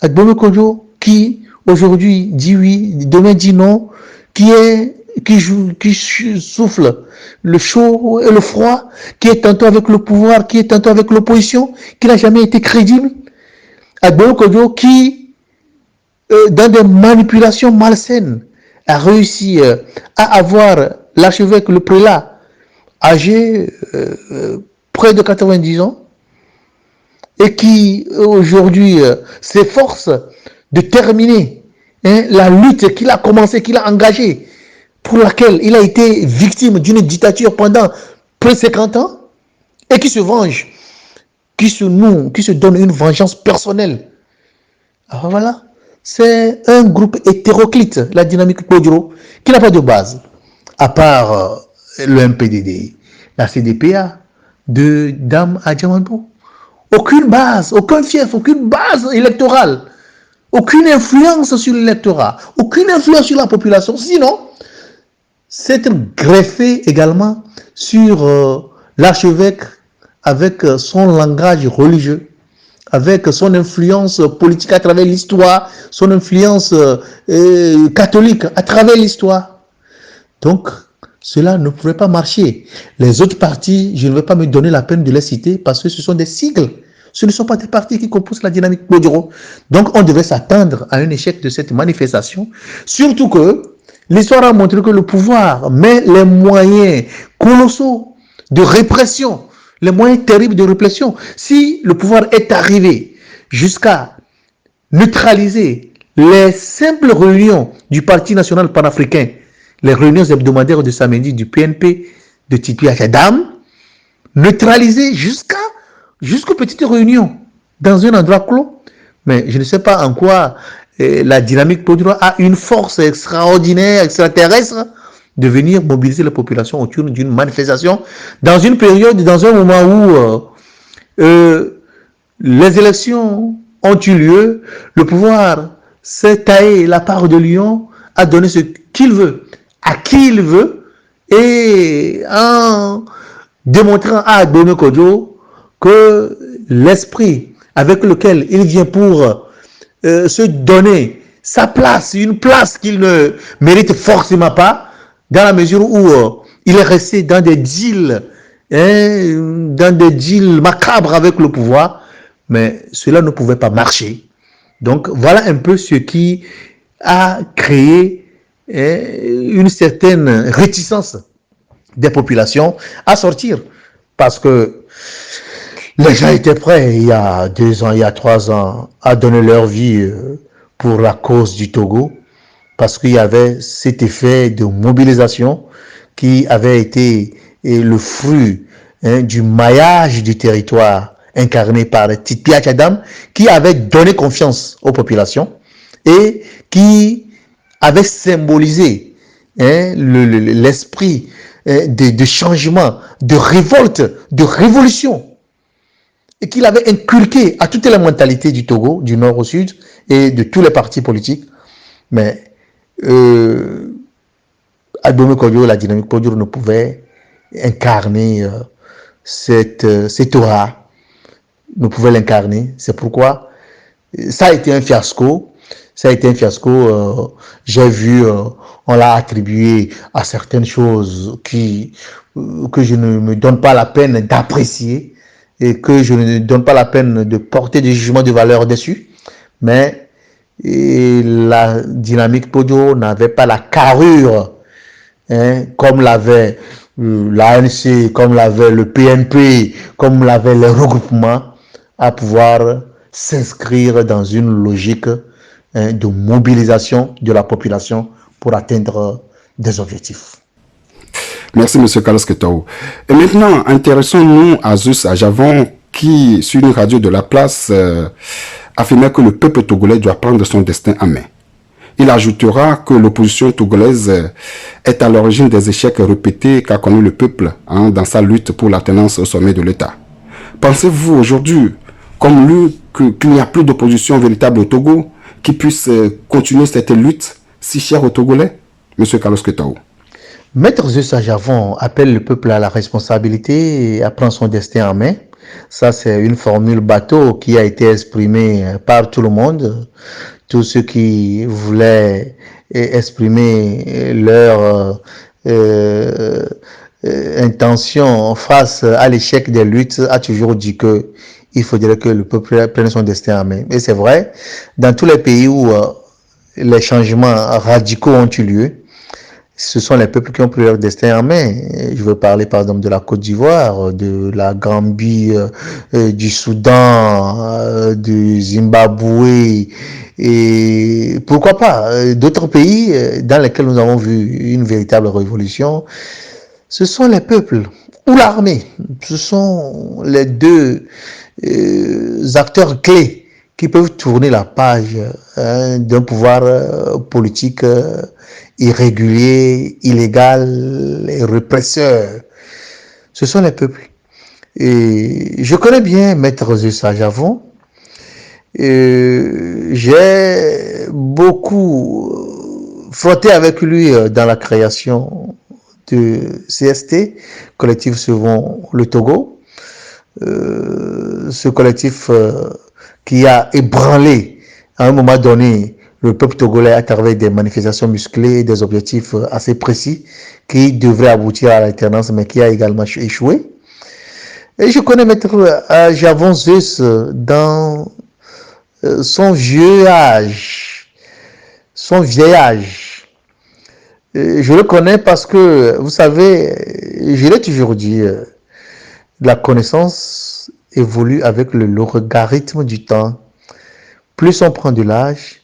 Agbome Kodjo qui aujourd'hui dit oui, demain dit non, qui souffle le chaud et le froid, qui est tantôt avec le pouvoir, qui est tantôt avec l'opposition, qui n'a jamais été crédible. Agbome Kodjo qui, dans des manipulations malsaines, a réussi à avoir l'archevêque, le prélat, âgé près de 90 ans, et qui aujourd'hui s'efforce de terminer la lutte qu'il a commencée, qu'il a engagée, pour laquelle il a été victime d'une dictature pendant près de 50 ans, et qui se venge, qui se donne une vengeance personnelle. Alors voilà, c'est un groupe hétéroclite, la dynamique Poduro, qui n'a pas de base, à part le MPDD, la CDPA de Dame Adjamandou. Aucune base, aucun fief, aucune base électorale, aucune influence sur l'électorat, aucune influence sur la population. Sinon, c'est greffé également sur l'archevêque avec son langage religieux, avec son influence politique à travers l'histoire, son influence catholique à travers l'histoire. Donc, cela ne pourrait pas marcher. Les autres partis, je ne vais pas me donner la peine de les citer parce que ce sont des sigles. Ce ne sont pas des partis qui composent la dynamique Poduro. Donc, on devait s'attendre à un échec de cette manifestation. Surtout que l'histoire a montré que le pouvoir met les moyens colossaux de répression, les moyens terribles de répression. Si le pouvoir est arrivé jusqu'à neutraliser les simples réunions du Parti national panafricain, les réunions hebdomadaires de samedi du PNP, de Tipi Achadam, neutralisé jusqu'aux petites réunions dans un endroit clos. Mais je ne sais pas en quoi la dynamique Podro a une force extraordinaire, extraterrestre, de venir mobiliser la population autour d'une manifestation dans une période, dans un moment où les élections ont eu lieu, le pouvoir s'est taillé la part de lion, a donné ce qu'il veut, à qui il veut, et en démontrant à Bome Kodjo que l'esprit avec lequel il vient pour se donner sa place, une place qu'il ne mérite forcément pas, dans la mesure où il est resté dans des deals macabres avec le pouvoir, mais cela ne pouvait pas marcher. Donc voilà un peu ce qui a créé une certaine réticence des populations à sortir, parce que les gens étaient prêts il y a 2 ans, il y a 3 ans à donner leur vie pour la cause du Togo, parce qu'il y avait cet effet de mobilisation qui avait été le fruit du maillage du territoire incarné par Tipi Achadam, qui avait donné confiance aux populations et qui avait symbolisé l'esprit de changement, de révolte, de révolution, et qu'il avait inculqué à toutes les mentalités du Togo, du nord au sud, et de tous les partis politiques. Mais Abomey Kodjo, la dynamique Podro ne pouvait incarner cette aura, ne pouvait l'incarner. C'est pourquoi ça a été un fiasco. Ça a été un fiasco. J'ai vu, on l'a attribué à certaines choses que je ne me donne pas la peine d'apprécier et que je ne donne pas la peine de porter des jugements de valeur dessus. Mais la dynamique Podjo n'avait pas la carrure comme l'avait l'ANC, comme l'avait le PNP, comme l'avaient les regroupements, à pouvoir s'inscrire dans une logique de mobilisation de la population pour atteindre des objectifs. Merci, M. Carlos Ketao. Et maintenant, intéressons-nous à Zeus Ajavon, qui, sur une radio de la place, affirmait que le peuple togolais doit prendre son destin en main. Il ajoutera que l'opposition togolaise est à l'origine des échecs répétés qu'a connu le peuple dans sa lutte pour la tenance au sommet de l'État. Pensez-vous aujourd'hui, comme lui, qu'il n'y a plus d'opposition véritable au Togo qui puisse continuer cette lutte si chère aux Togolais? Monsieur Carlos Ketao. Maître Zeus Ajavon appelle le peuple à la responsabilité et à prendre son destin en main. Ça, c'est une formule bateau qui a été exprimée par tout le monde. Tous ceux qui voulaient exprimer leur intention face à l'échec des luttes a toujours dit que il faudrait que le peuple prenne son destin en main. Et c'est vrai, dans tous les pays où les changements radicaux ont eu lieu, ce sont les peuples qui ont pris leur destin en main. Je veux parler par exemple de la Côte d'Ivoire, de la Gambie, du Soudan, du Zimbabwe, et pourquoi pas d'autres pays dans lesquels nous avons vu une véritable révolution. Ce sont les peuples ou l'armée. Ce sont les deux acteurs clés qui peuvent tourner la page d'un pouvoir politique irrégulier, illégal et répresseur. Ce sont les peuples. Et je connais bien Maître Zeus Ajavon. J'ai beaucoup frotté avec lui dans la création de CST, Collectif Sauvons le Togo. Ce collectif qui a ébranlé à un moment donné le peuple togolais à travers des manifestations musclées, des objectifs assez précis qui devraient aboutir à l'alternance, mais qui a également échoué. Et je connais Maître Ajavon Zeus dans son vieux âge, son vieillage. Je le connais parce que, vous savez, je l'ai toujours dit, la connaissance évolue avec le logarithme du temps. Plus on prend de l'âge,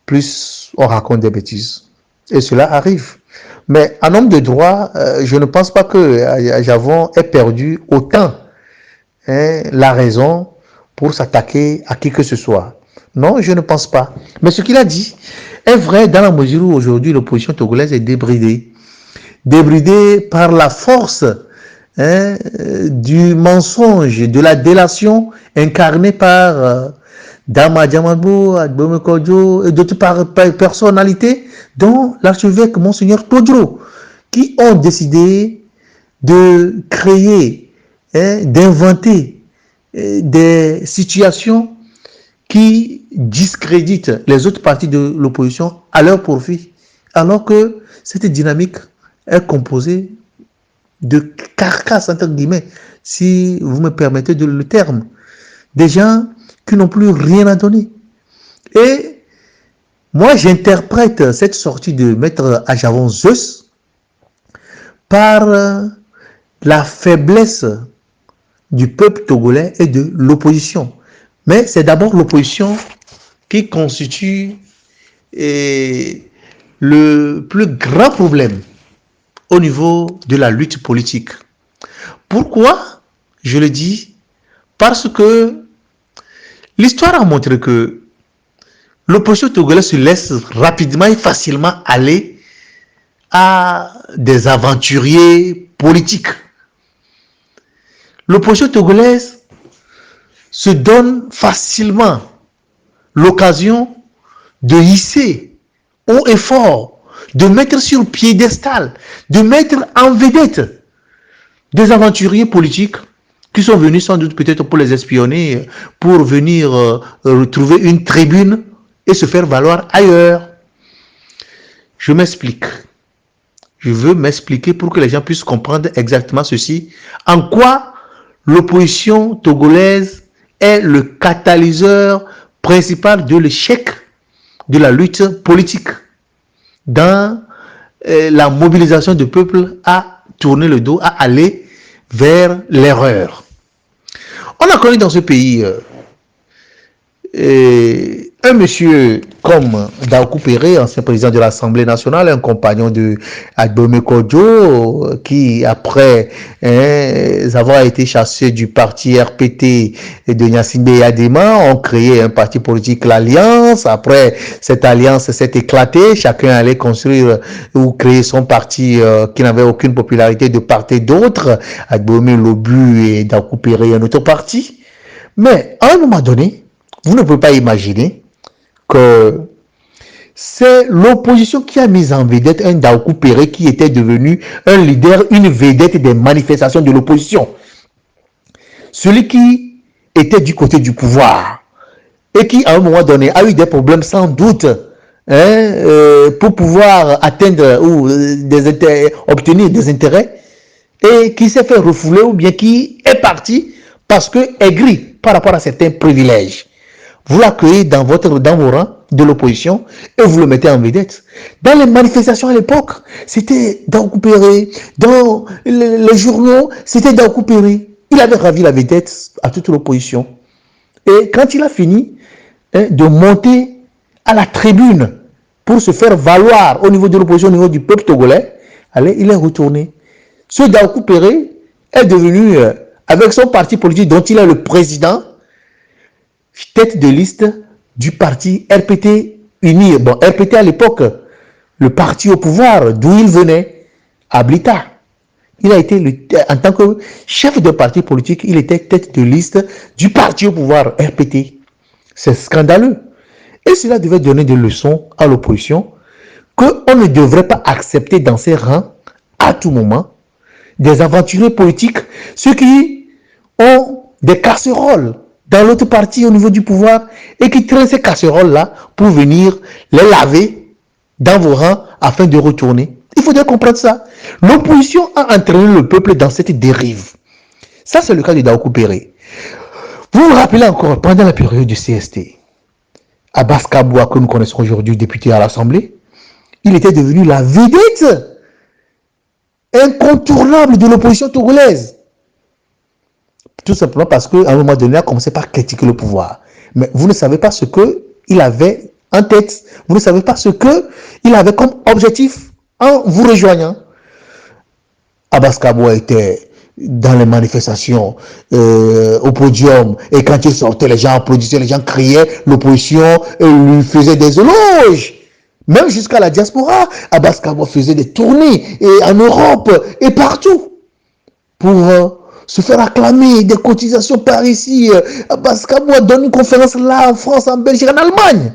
plus on raconte des bêtises. Et cela arrive. Mais en homme de droit, je ne pense pas que Javon ait perdu autant la raison pour s'attaquer à qui que ce soit. Non, je ne pense pas. Mais ce qu'il a dit est vrai dans la mesure où aujourd'hui l'opposition togolaise est débridée. Débridée par la force du mensonge, de la délation incarnée par Dama Diamabo, Adbome Kodjo et d'autres personnalités, dont l'archevêque Monseigneur Todro, qui ont décidé de créer, d'inventer des situations qui discréditent les autres partis de l'opposition à leur profit, alors que cette dynamique est composée de carcasses, entre guillemets, si vous me permettez le terme, des gens qui n'ont plus rien à donner. Et moi, j'interprète cette sortie de Maître Ajavon Zeus par la faiblesse du peuple togolais et de l'opposition. Mais c'est d'abord l'opposition qui constitue le plus grand problème au niveau de la lutte politique. Pourquoi? Je le dis parce que l'histoire a montré que l'opposition togolaise se laisse rapidement et facilement aller à des aventuriers politiques. L'opposition togolaise se donne facilement l'occasion de hisser haut et fort, de mettre sur piédestal, de mettre en vedette des aventuriers politiques qui sont venus sans doute peut-être pour les espionner, pour venir retrouver une tribune et se faire valoir ailleurs. Je m'explique. Je veux m'expliquer pour que les gens puissent comprendre exactement ceci. En quoi l'opposition togolaise est le catalyseur principal de l'échec de la lutte politique dans la mobilisation du peuple à tourner le dos, à aller vers l'erreur. On a connu dans ce pays un monsieur comme Daoukou Péré, ancien président de l'Assemblée nationale, un compagnon de Adbome Kodjo, qui après avoir été chassé du parti RPT de Gnassingbé Yadema, ont créé un parti politique, l'Alliance. Après, cette alliance s'est éclatée, chacun allait construire ou créer son parti qui n'avait aucune popularité de part et d'autre. Adbome Lobu et Daoukou Péré, un autre parti. Mais à un moment donné, vous ne pouvez pas imaginer que c'est l'opposition qui a mis en vedette un Daoukou Péré qui était devenu un leader, une vedette des manifestations de l'opposition. Celui qui était du côté du pouvoir et qui, à un moment donné, a eu des problèmes sans doute pour pouvoir atteindre ou obtenir des intérêts et qui s'est fait refouler ou bien qui est parti parce que aigri par rapport à certains privilèges. Vous l'accueillez dans vos rangs de l'opposition et vous le mettez en vedette. Dans les manifestations à l'époque, c'était Daoukou Péré. Dans les journaux, c'était Daoukou Péré. Il avait ravi la vedette à toute l'opposition. Et quand il a fini de monter à la tribune pour se faire valoir au niveau de l'opposition, au niveau du peuple togolais, allez, il est retourné. Ce Daoukou Péré est devenu, avec son parti politique dont il est le président, tête de liste du parti RPT uni. Bon, RPT à l'époque, le parti au pouvoir, d'où il venait, à Blita. Il a été, en tant que chef de parti politique, il était tête de liste du parti au pouvoir, RPT. C'est scandaleux. Et cela devait donner des leçons à l'opposition qu'on ne devrait pas accepter dans ses rangs, à tout moment, des aventuriers politiques, ceux qui ont des casseroles dans l'autre partie au niveau du pouvoir et qui traînent ces casseroles-là pour venir les laver dans vos rangs afin de retourner. Il faudrait comprendre ça. L'opposition a entraîné le peuple dans cette dérive. Ça, c'est le cas de Daoukou Péré. Vous vous rappelez encore, pendant la période du CST, Abbas Kaboua, que nous connaissons aujourd'hui, député à l'Assemblée, il était devenu la vedette incontournable de l'opposition togolaise. Tout simplement parce qu'à un moment donné, il a commencé par critiquer le pouvoir. Mais vous ne savez pas ce qu'il avait en tête. Vous ne savez pas ce qu'il avait comme objectif en vous rejoignant. Abbas Kabou était dans les manifestations au podium, et quand il sortait, les gens applaudissaient, les gens criaient, l'opposition lui faisait des éloges. Même jusqu'à la diaspora, Abbas Kabou faisait des tournées et en Europe et partout pour se faire acclamer des cotisations par ici. Abbas Kabou donne une conférence là en France, en Belgique, en Allemagne.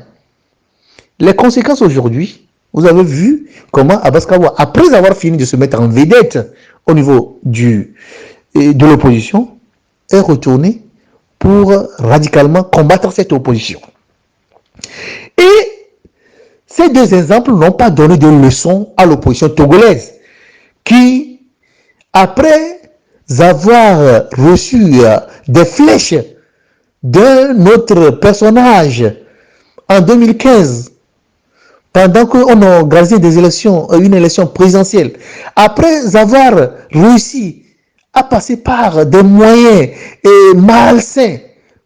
Les conséquences aujourd'hui, vous avez vu comment Abbas Kabou, après avoir fini de se mettre en vedette au niveau de l'opposition, est retourné pour radicalement combattre cette opposition. Et ces deux exemples n'ont pas donné de leçon à l'opposition togolaise qui, après avoir reçu des flèches d'un autre personnage en 2015, pendant qu'on a organisé des élections, une élection présidentielle, après avoir réussi à passer par des moyens malsains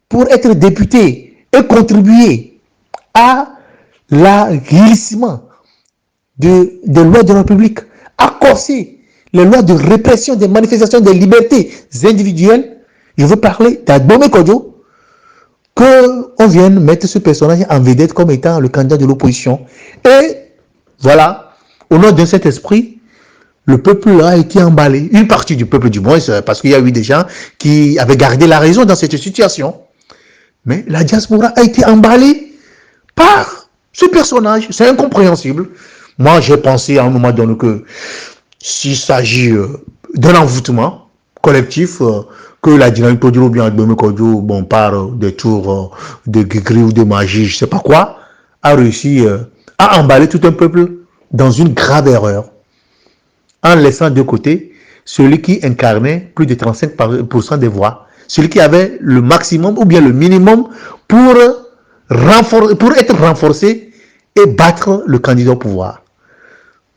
pour être député et contribuer à l'aguerrissement des lois de la République, à corser les lois de répression des manifestations des libertés individuelles, je veux parler d'Agbome Kodjo, qu'on vienne mettre ce personnage en vedette comme étant le candidat de l'opposition. Et voilà, au nom de cet esprit, le peuple a été emballé, une partie du peuple du moins, parce qu'il y a eu des gens qui avaient gardé la raison dans cette situation. Mais la diaspora a été emballée par ce personnage, c'est incompréhensible. Moi, j'ai pensé à un moment donné que s'il s'agit d'un envoûtement collectif, que la dynamique Kodjo ou bien Agbome Kodjo, bon, par des tours de guigri ou de magie, je ne sais pas quoi, a réussi à emballer tout un peuple dans une grave erreur, en laissant de côté celui qui incarnait plus de 35% des voix, celui qui avait le maximum ou bien le minimum pour être renforcé et battre le candidat au pouvoir.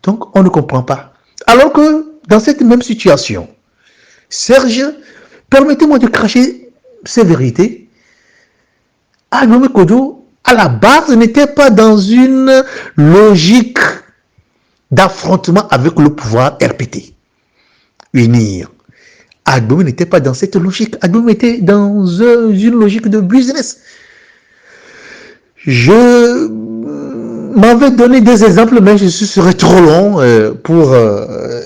Donc, on ne comprend pas. Alors que, dans cette même situation, Serge, permettez-moi de cracher ces vérités, Agbome Kodjo, à la base, n'était pas dans une logique d'affrontement avec le pouvoir RPT. Unir. Agbome n'était pas dans cette logique. Agbome était dans une logique de business. Je m'avais donné des exemples, mais je serais trop long pour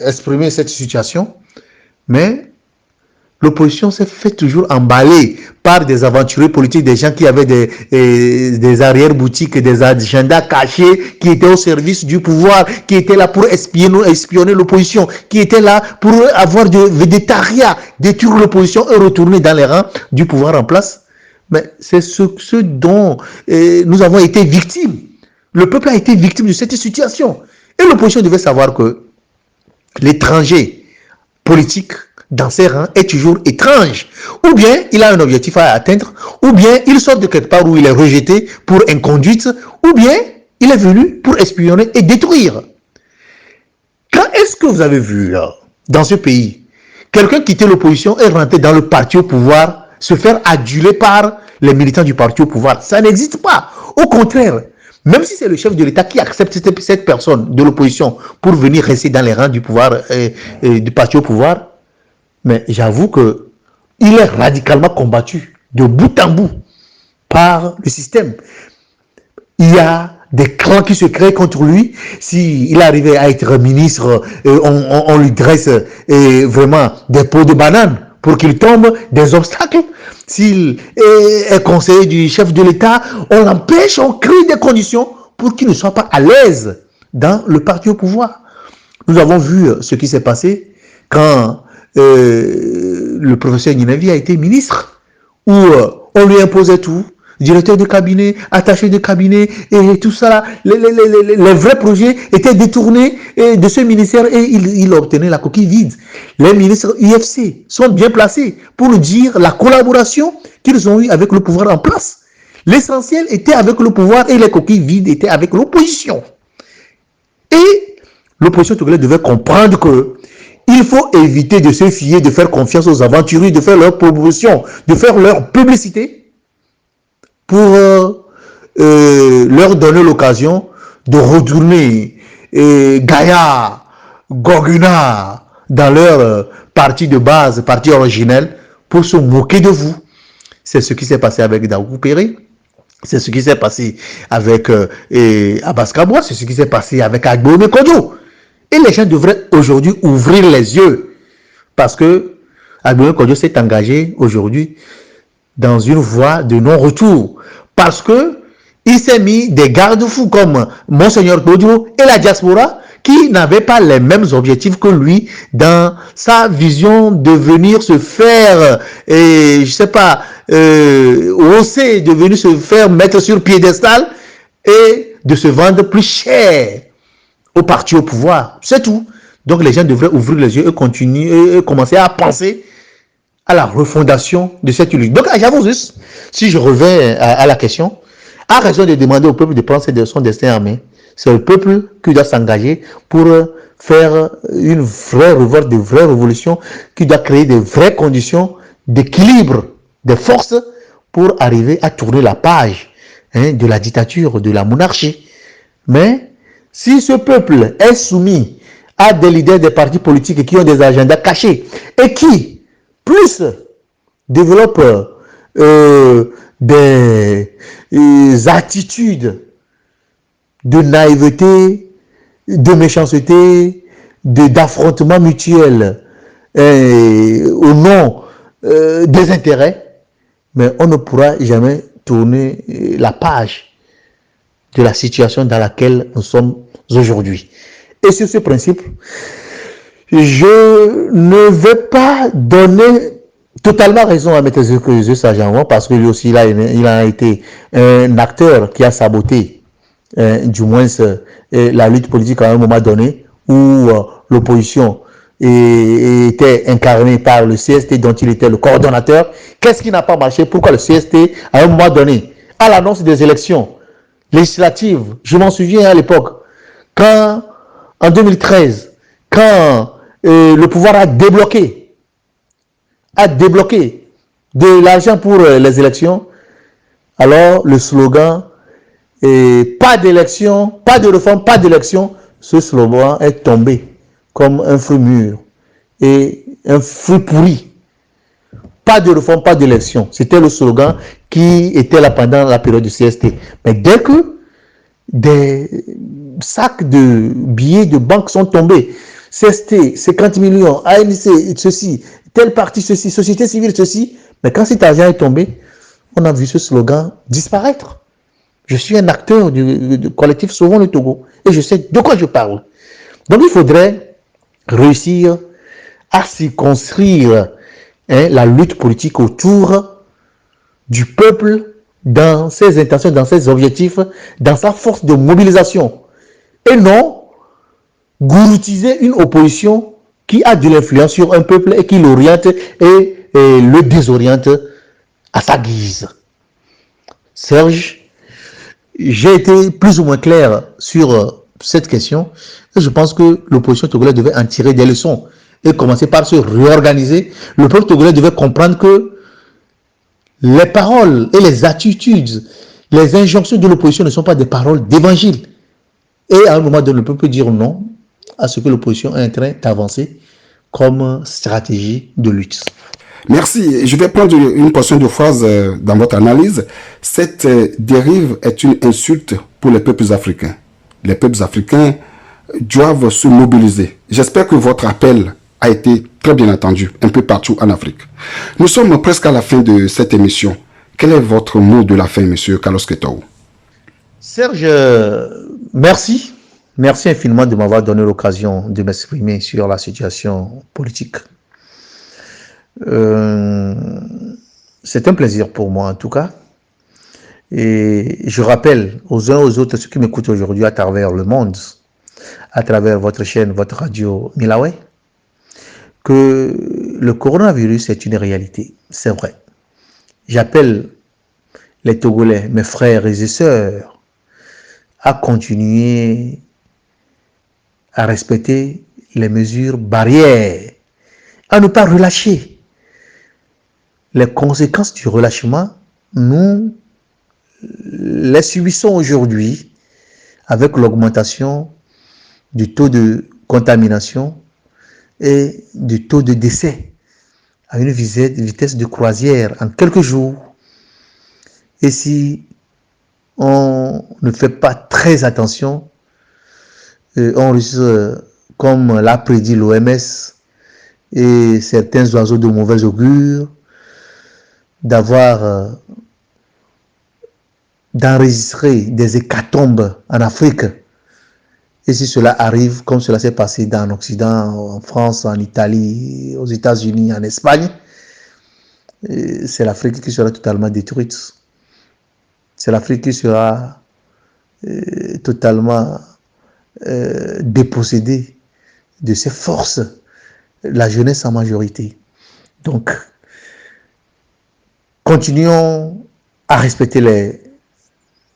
exprimer cette situation. Mais l'opposition s'est fait toujours emballer par des aventuriers politiques, des gens qui avaient des arrière-boutiques, des agendas cachés, qui étaient au service du pouvoir, qui étaient là pour espionner l'opposition, qui étaient là pour avoir des védétariats, détruire l'opposition et retourner dans les rangs du pouvoir en place. Mais c'est ce dont nous avons été victimes. Le peuple a été victime de cette situation. Et l'opposition devait savoir que l'étranger politique dans ses rangs est toujours étrange. Ou bien il a un objectif à atteindre, ou bien il sort de quelque part où il est rejeté pour inconduite, ou bien il est venu pour espionner et détruire. Quand est-ce que vous avez vu là, dans ce pays, quelqu'un quitter l'opposition et rentrer dans le parti au pouvoir, se faire aduler par les militants du parti au pouvoir? Ça n'existe pas. Au contraire, même si c'est le chef de l'État qui accepte cette personne de l'opposition pour venir rester dans les rangs du pouvoir et du parti au pouvoir, mais j'avoue qu'il est radicalement combattu de bout en bout par le système. Il y a des clans qui se créent contre lui. S'il arrivait à être ministre, on lui dresse vraiment des pots de banane pour qu'il tombe, des obstacles. S'il est conseiller du chef de l'État, on l'empêche, on crée des conditions pour qu'il ne soit pas à l'aise dans le parti au pouvoir. Nous avons vu ce qui s'est passé quand le professeur Ninavi a été ministre, où on lui imposait tout, directeur de cabinet, attaché de cabinet, et tout ça, les vrais projets étaient détournés de ce ministère et il obtenait la coquille vide. Les ministres IFC sont bien placés pour nous dire la collaboration qu'ils ont eue avec le pouvoir en place. L'essentiel était avec le pouvoir et les coquilles vides étaient avec l'opposition. Et l'opposition togolaise devait comprendre que il faut éviter de se fier, de faire confiance aux aventuriers, de faire leur promotion, de faire leur publicité pour leur donner l'occasion de retourner Gaïa, Gorguna dans leur partie de base, partie originelle, pour se moquer de vous. C'est ce qui s'est passé avec Daougou Péré. C'est ce qui s'est passé avec Abbas Kaboua. C'est ce qui s'est passé avec Agbo Kojo. Et les gens devraient aujourd'hui ouvrir les yeux. Parce que Agbo Kojo s'est engagé aujourd'hui dans une voie de non-retour. Parce que il s'est mis des garde-fous comme Monseigneur Kojo et la diaspora qui n'avaient pas les mêmes objectifs que lui dans sa vision de venir se faire, je sais pas, hausser, de venir se faire mettre sur piédestal et de se vendre plus cher au parti au pouvoir. C'est tout. Donc les gens devraient ouvrir les yeux et continuer et commencer à penser à la refondation de cette illusion. Donc j'avoue juste, si je reviens à la question, a raison de demander au peuple de prendre son destin en main. C'est le peuple qui doit s'engager pour faire une vraie révolte, de vraies révolutions, qui doit créer de vraies conditions d'équilibre des forces pour arriver à tourner la page de la dictature, de la monarchie. Mais si ce peuple est soumis à des leaders des partis politiques qui ont des agendas cachés et qui, plus, développent des attitudes de naïveté, de méchanceté, d'affrontement mutuel au nom des intérêts, mais on ne pourra jamais tourner la page de la situation dans laquelle nous sommes aujourd'hui. Et sur ce principe, je ne vais pas donner totalement raison à M. Sajanwan parce que lui aussi, il a été un acteur qui a saboté du moins la lutte politique à un moment donné où l'opposition était incarnée par le CST dont il était le coordonnateur. Qu'est-ce qui n'a pas marché? Pourquoi le CST, à un moment donné, à l'annonce des élections législatives, je m'en souviens à l'époque, quand, en 2013, quand le pouvoir a débloqué de l'argent pour les élections, alors le slogan pas d'élection, pas de réforme, pas d'élection, ce slogan est tombé comme un fruit mûr et un fruit pourri. Pas de réforme, pas d'élection. C'était le slogan qui était là pendant la période du CST. Mais dès que des sacs de billets de banque sont tombés, CST, 50 millions, ANC, ceci, tel parti, ceci, société civile, ceci, mais quand cet argent est tombé, on a vu ce slogan disparaître. Je suis un acteur du collectif Sauvons le Togo et je sais de quoi je parle. Donc il faudrait réussir à circonscrire la lutte politique autour du peuple dans ses intentions, dans ses objectifs, dans sa force de mobilisation. Et non gourutiser une opposition qui a de l'influence sur un peuple et qui l'oriente et le désoriente à sa guise. Serge, j'ai été plus ou moins clair sur cette question et je pense que l'opposition togolaise devait en tirer des leçons et commencer par se réorganiser. Le peuple togolais devait comprendre que les paroles et les attitudes, les injonctions de l'opposition ne sont pas des paroles d'évangile. Et à un moment donné, le peuple peut dire non à ce que l'opposition est en train d'avancer comme stratégie de lutte. Merci. Je vais prendre une portion de phrase dans votre analyse. Cette dérive est une insulte pour les peuples africains. Les peuples africains doivent se mobiliser. J'espère que votre appel a été très bien entendu un peu partout en Afrique. Nous sommes presque à la fin de cette émission. Quel est votre mot de la fin, monsieur Carlos Quetaou? Serge, merci. Merci infiniment de m'avoir donné l'occasion de m'exprimer sur la situation politique. C'est un plaisir pour moi en tout cas. Et je rappelle aux uns aux autres, ceux qui m'écoutent aujourd'hui à travers le monde, à travers votre chaîne, votre radio Milaway, que le coronavirus est une réalité. C'est vrai. J'appelle les Togolais, mes frères et sœurs, à continuer à respecter les mesures barrières, à ne pas relâcher. Les conséquences du relâchement, nous les subissons aujourd'hui avec l'augmentation du taux de contamination et du taux de décès à une vitesse de croisière en quelques jours. Et si on ne fait pas très attention, on risque, comme l'a prédit l'OMS et certains oiseaux de mauvais augure, d'enregistrer des hécatombes en Afrique. Et si cela arrive, comme cela s'est passé dans l'Occident, en France, en Italie, aux États-Unis, en Espagne, c'est l'Afrique qui sera totalement détruite. C'est l'Afrique qui sera totalement dépossédée de ses forces, la jeunesse en majorité. Donc, continuons à respecter les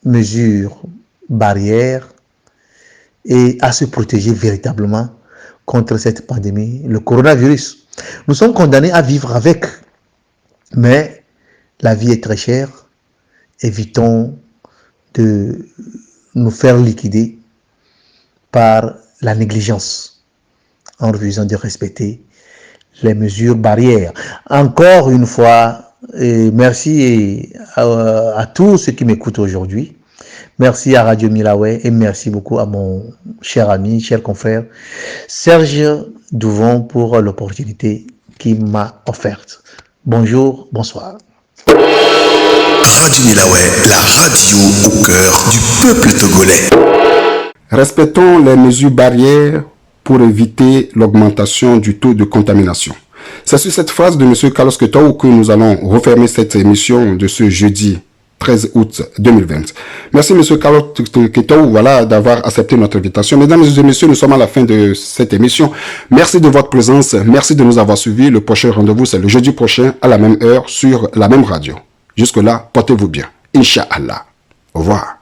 mesures barrières et à se protéger véritablement contre cette pandémie, le coronavirus. Nous sommes condamnés à vivre avec, mais la vie est très chère. Évitons de nous faire liquider par la négligence en refusant de respecter les mesures barrières. Encore une fois, et merci à tous ceux qui m'écoutent aujourd'hui. Merci à Radio Milaway et merci beaucoup à mon cher ami, cher confrère Serge Douvon pour l'opportunité qu'il m'a offerte. Bonjour, bonsoir. Radio Milaway, la radio au cœur du peuple togolais. Respectons les mesures barrières pour éviter l'augmentation du taux de contamination. C'est sur cette phrase de M. Carlos Quetaou que nous allons refermer cette émission de ce jeudi 13 août 2020. Merci M. Carlos Quetaou, d'avoir accepté notre invitation. Mesdames et messieurs, nous sommes à la fin de cette émission. Merci de votre présence, merci de nous avoir suivis. Le prochain rendez-vous, c'est le jeudi prochain à la même heure sur la même radio. Jusque-là, portez-vous bien. Inch'Allah. Au revoir.